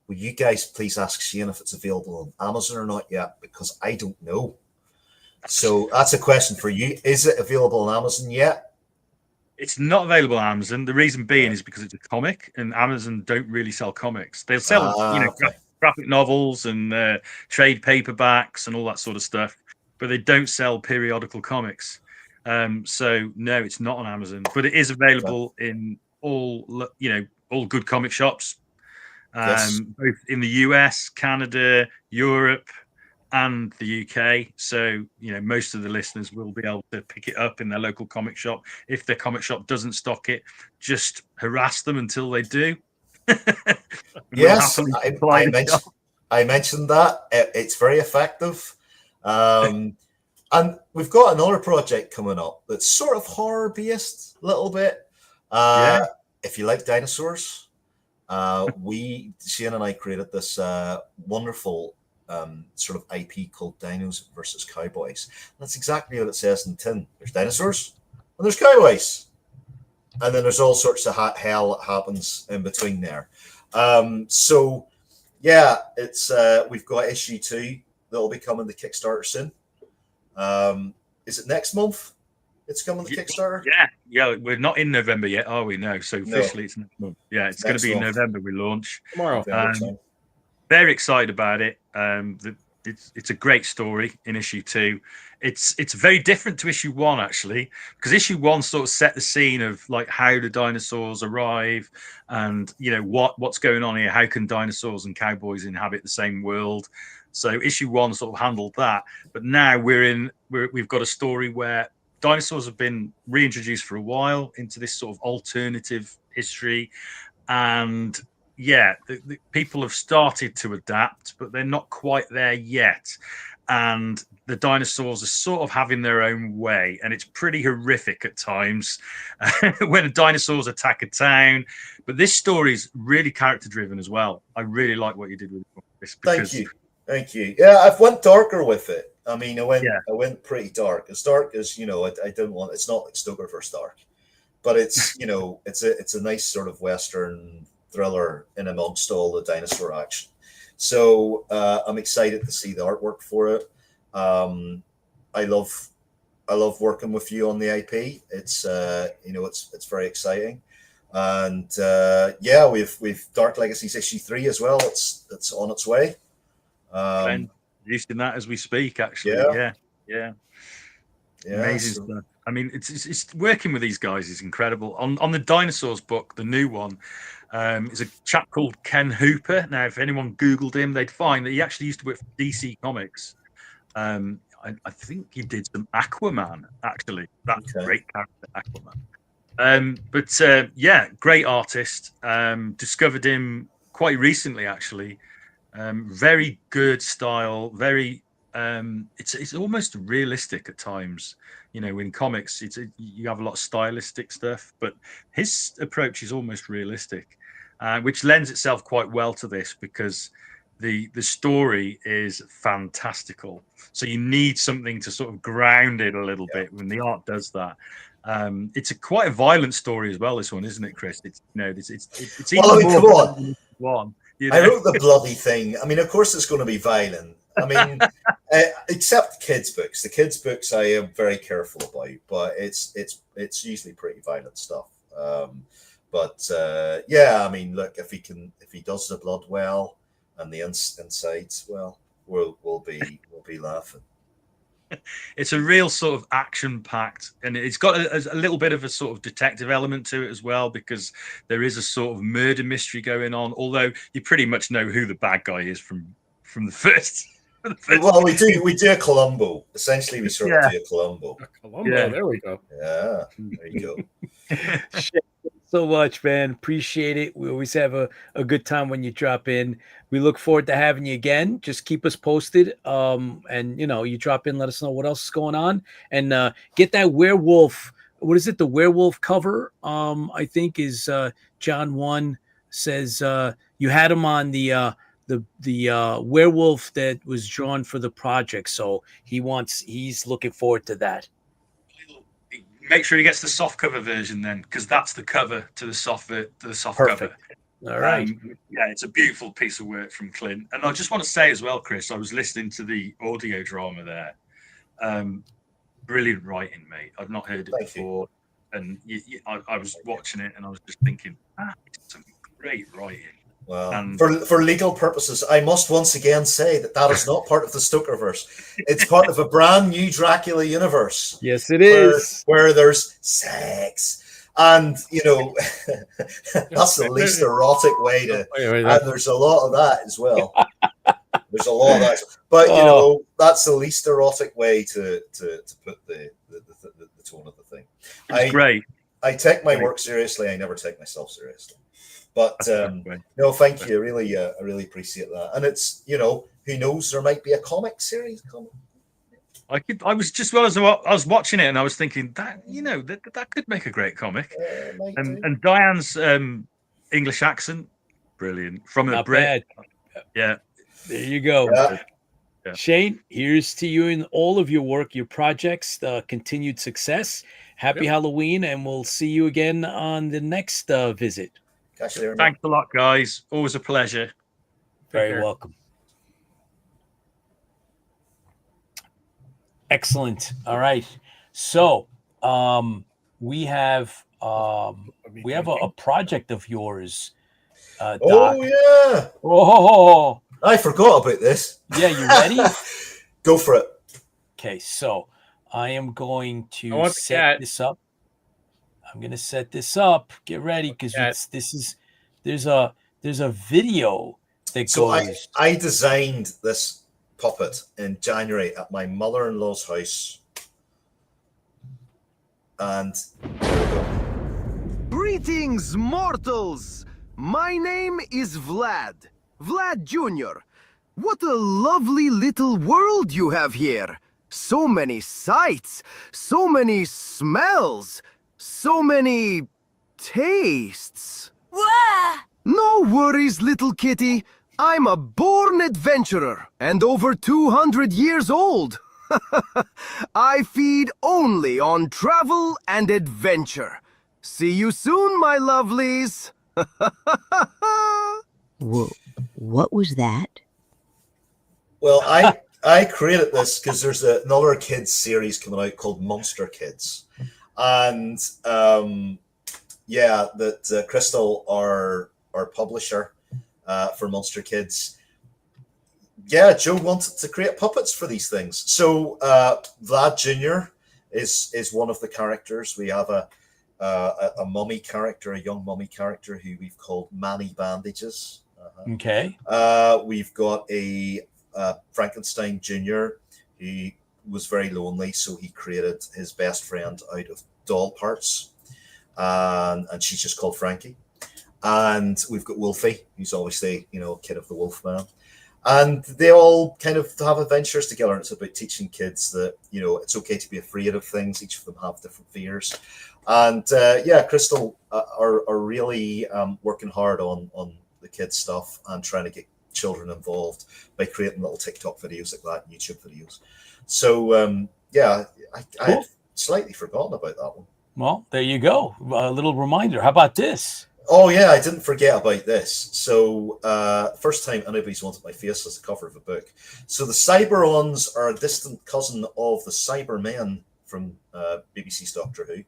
will you guys please ask Shane if it's available on Amazon or not yet? Because I don't know. So that's a question for you. Is it available on Amazon yet? It's not available on Amazon. The reason being is because it's a comic, and Amazon don't really sell comics. They'll sell, graphic novels and trade paperbacks and all that sort of stuff, but they don't sell periodical comics. So no, it's not on Amazon, but it is available in all good comic shops, both in the US, Canada, Europe, and the UK. So, most of the listeners will be able to pick it up in their local comic shop. If their comic shop doesn't stock it, just harass them until they do. Yes, I mentioned that. It's very effective. And we've got another project coming up that's sort of horror-based a little bit. If you like dinosaurs, Shane and I created this wonderful sort of IP called Dinos versus Cowboys. That's exactly what it says in the tin. There's dinosaurs and there's cowboys, and then there's all sorts of hell that happens in between there. So yeah, it's we've got issue 2 that'll be coming to Kickstarter soon. Is it next month? It's coming to Kickstarter. Yeah. We're not in November yet, are we? No. So officially, it's next month. Yeah, it's going to be in November. We launch tomorrow. Very excited about it. It's a great story in issue 2. It's very different to issue 1 actually, because issue 1 sort of set the scene of like how the dinosaurs arrive and what's going on here. How can dinosaurs and cowboys inhabit the same world? So issue 1 sort of handled that, but now we've got a story where dinosaurs have been reintroduced for a while into this sort of alternative history, and the people have started to adapt, but they're not quite there yet. And the dinosaurs are sort of having their own way, and it's pretty horrific at times when the dinosaurs attack a town. But this story is really character driven as well. I really like what you did with this. Thank you. Yeah, I've went darker with it. I mean, I went pretty dark. As dark as I don't want. It's not like Stoker vs. Dark, but it's it's a nice sort of Western thriller in amongst all the dinosaur action. So I'm excited to see the artwork for it. I love working with you on the IP. It's it's very exciting, and we've Dark Legacies issue 3 as well. It's on its way. Using that as we speak, actually. Yeah. Amazing stuff. I mean, it's working with these guys is incredible. On the Dinosaurs book, the new one, is a chap called Ken Hooper. Now, if anyone Googled him, they'd find that he actually used to work for DC Comics. I think he did some Aquaman, actually. That's a great character, Aquaman. But great artist. Discovered him quite recently, actually. Very good style. Very. It's almost realistic at times. In comics, you have a lot of stylistic stuff, but his approach is almost realistic, which lends itself quite well to this because the story is fantastical. So you need something to sort of ground it a little bit when the art does that. It's quite a violent story as well. This one, isn't it, Chris? It's even more. one. You I know? wrote the bloody thing. I mean, of course, it's going to be violent. I mean, except kids' books. The kids' books I am very careful about, but it's usually pretty violent stuff. Yeah, I mean, look, if he does the blood well and the insides well, we'll be laughing. It's a real sort of action-packed, and it's got a little bit of a sort of detective element to it as well, because there is a sort of murder mystery going on. Although you pretty much know who the bad guy is from the first. Well, we do a Columbo. Essentially, we sort of do a Columbo. Columbo, there we go. Yeah, there you go. So much, man. Appreciate it. We always have a good time when you drop in. We look forward to having you again. Just keep us posted. And you drop in, let us know what else is going on, and get that werewolf. What is it? The werewolf cover. I think is John 1 says you had him on the werewolf that was drawn for the project. So he's looking forward to that. Make sure he gets the soft cover version then, because that's the cover to the soft cover. All right. Yeah, it's a beautiful piece of work from Clint. And I just want to say as well, Chris, I was listening to the audio drama there. Brilliant writing, mate. I've not heard it before. And I was watching it and I was just thinking, it's some great writing. Well, for legal purposes, I must once again say that is not part of the Stokerverse. It's part of a brand new Dracula universe. Yes, it is. Where there's sex. And, that's the least erotic way to... And there's a lot of that as well. There's a lot of that. But, that's the least erotic way to put the tone of the thing. It's great. I take my work seriously. I never take myself seriously. But no, thank you. I really appreciate that. And it's who knows, there might be a comic series coming. I was watching it and I was thinking that could make a great comic. And Diane's English accent, brilliant from a Brit. Yeah, there you go. Yeah. Shane, here's to you and all of your work, your projects, continued success. Happy Halloween, and we'll see you again on the next visit. Thanks a lot, guys. Always a pleasure. Very welcome. Excellent. All right. So we have a project of yours. Doc. Oh yeah. Oh, I forgot about this. Yeah, you ready? Go for it. Okay, so I am going to set this up. I'm going to set this up. Get ready, because there's a video that goes. I designed this puppet in January at my mother-in-law's house, and there we go. Greetings, mortals. My name is Vlad Jr. What a lovely little world you have here. So many sights, so many smells, so many tastes. Wah! No worries, little kitty. I'm a born adventurer and over 200 years old. I feed only on travel and adventure. See you soon, my lovelies. Whoa, what was that? Well, I created this because there's another kids series coming out called Monster Kids, and that Crystal, our publisher for Monster Kids, Joe wanted to create puppets for these things. So Vlad Jr. is one of the characters. We have a mummy character, a young mummy character who we've called Manny Bandages. Okay. We've got a Frankenstein Jr. who was very lonely, so he created his best friend out of doll parts, and she's just called Frankie. And we've got Wolfie, who's obviously kid of the Wolfman, and they all kind of have adventures together. And it's about teaching kids that it's okay to be afraid of things. Each of them have different fears, and Crystal are really working hard on the kids stuff and trying to get children involved by creating little TikTok videos like that, and YouTube videos. So I had slightly forgotten about that one. Well, there you go. A little reminder. How about this? Oh yeah, I didn't forget about this. So first time anybody's wanted my face as the cover of a book. So the Cyberons are a distant cousin of the Cybermen from BBC's Doctor Who.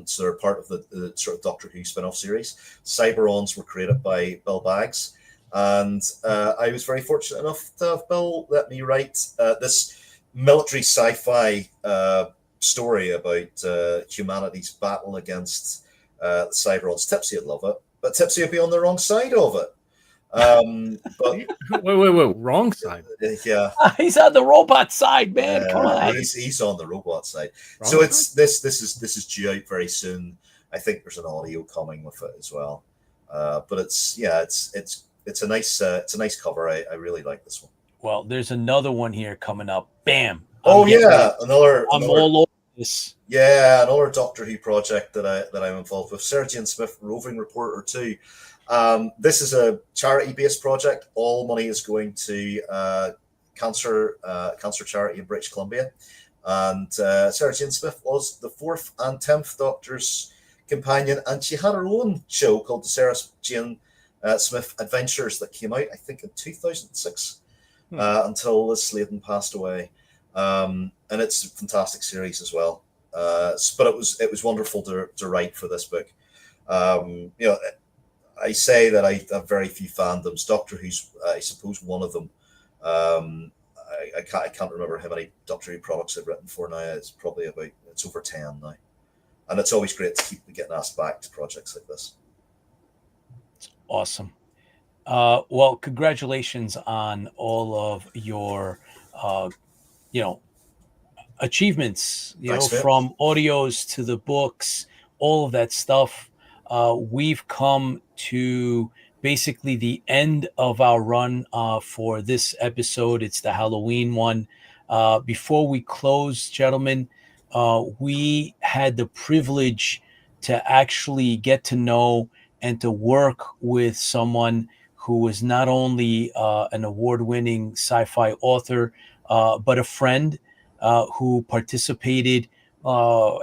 So they're part of the sort of Doctor Who spin-off series. Cyberons were created by Bill Baggs, and I was very fortunate enough to have Bill let me write this military sci-fi story about humanity's battle against the Cyberons. Tipsy would love it, but Tipsy would be on the wrong side of it. But wait, wrong side. Yeah, he's on the robot side, man. Come on, he's on the robot side. Wrong so side? it's this is due out very soon. I think there's an audio coming with it as well. But it's a nice cover. I really like this one. Well, there's another one here coming up. Bam. Oh yeah, another. I'm all over this. Yeah, another Doctor Who project that I'm involved with. Sarah Jane Smith, roving reporter too. This is a charity-based project. All money is going to cancer charity in British Columbia. And Sarah Jane Smith was the 4th and 10th Doctor's companion, and she had her own show called the Sarah Jane Smith Adventures that came out, I think, in 2006, until Liz Sladen passed away. And it's a fantastic series as well. But it was wonderful to write for this book. I say that I have very few fandoms. Doctor Who's, I suppose, one of them. I can't remember how many Doctor Who products I've written for now. It's probably it's over 10 now. And it's always great to keep getting asked back to projects like this. Awesome. Well, congratulations on all of your, achievements, Thanks, from audios to the books, all of that stuff. We've come to basically the end of our run for this episode. It's the Halloween one. Before we close, gentlemen, we had the privilege to actually get to know and to work with someone who was not only an award-winning sci-fi author, but a friend who participated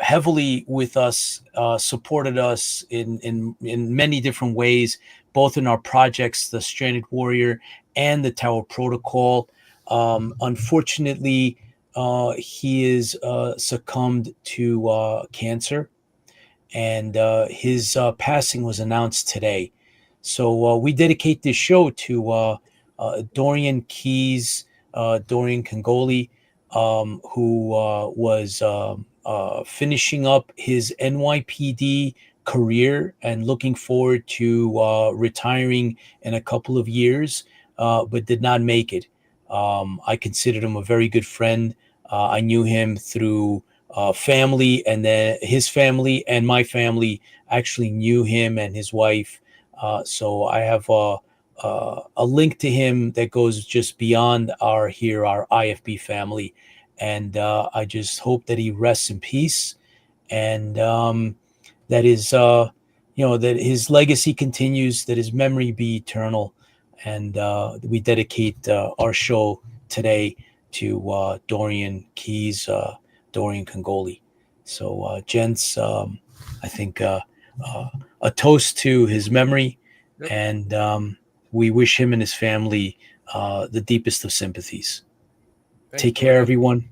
heavily with us, supported us in many different ways, both in our projects, The Stranded Warrior and the Tower Protocol. Unfortunately, he is succumbed to cancer, and his passing was announced today. So we dedicate this show to Dorian Keyes, Dorian Congoli, who was finishing up his NY-PD career and looking forward to retiring in a couple of years, but did not make it. I considered him a very good friend. I knew him through family, and then his family and my family actually knew him and his wife. So I have a link to him that goes just beyond our IFB family. And I just hope that he rests in peace, and that his legacy continues, that his memory be eternal. And we dedicate our show today to Dorian Keyes, Dorian Congoli. So, gents, I think a toast to his memory, and we wish him and his family the deepest of sympathies. Take care, everyone.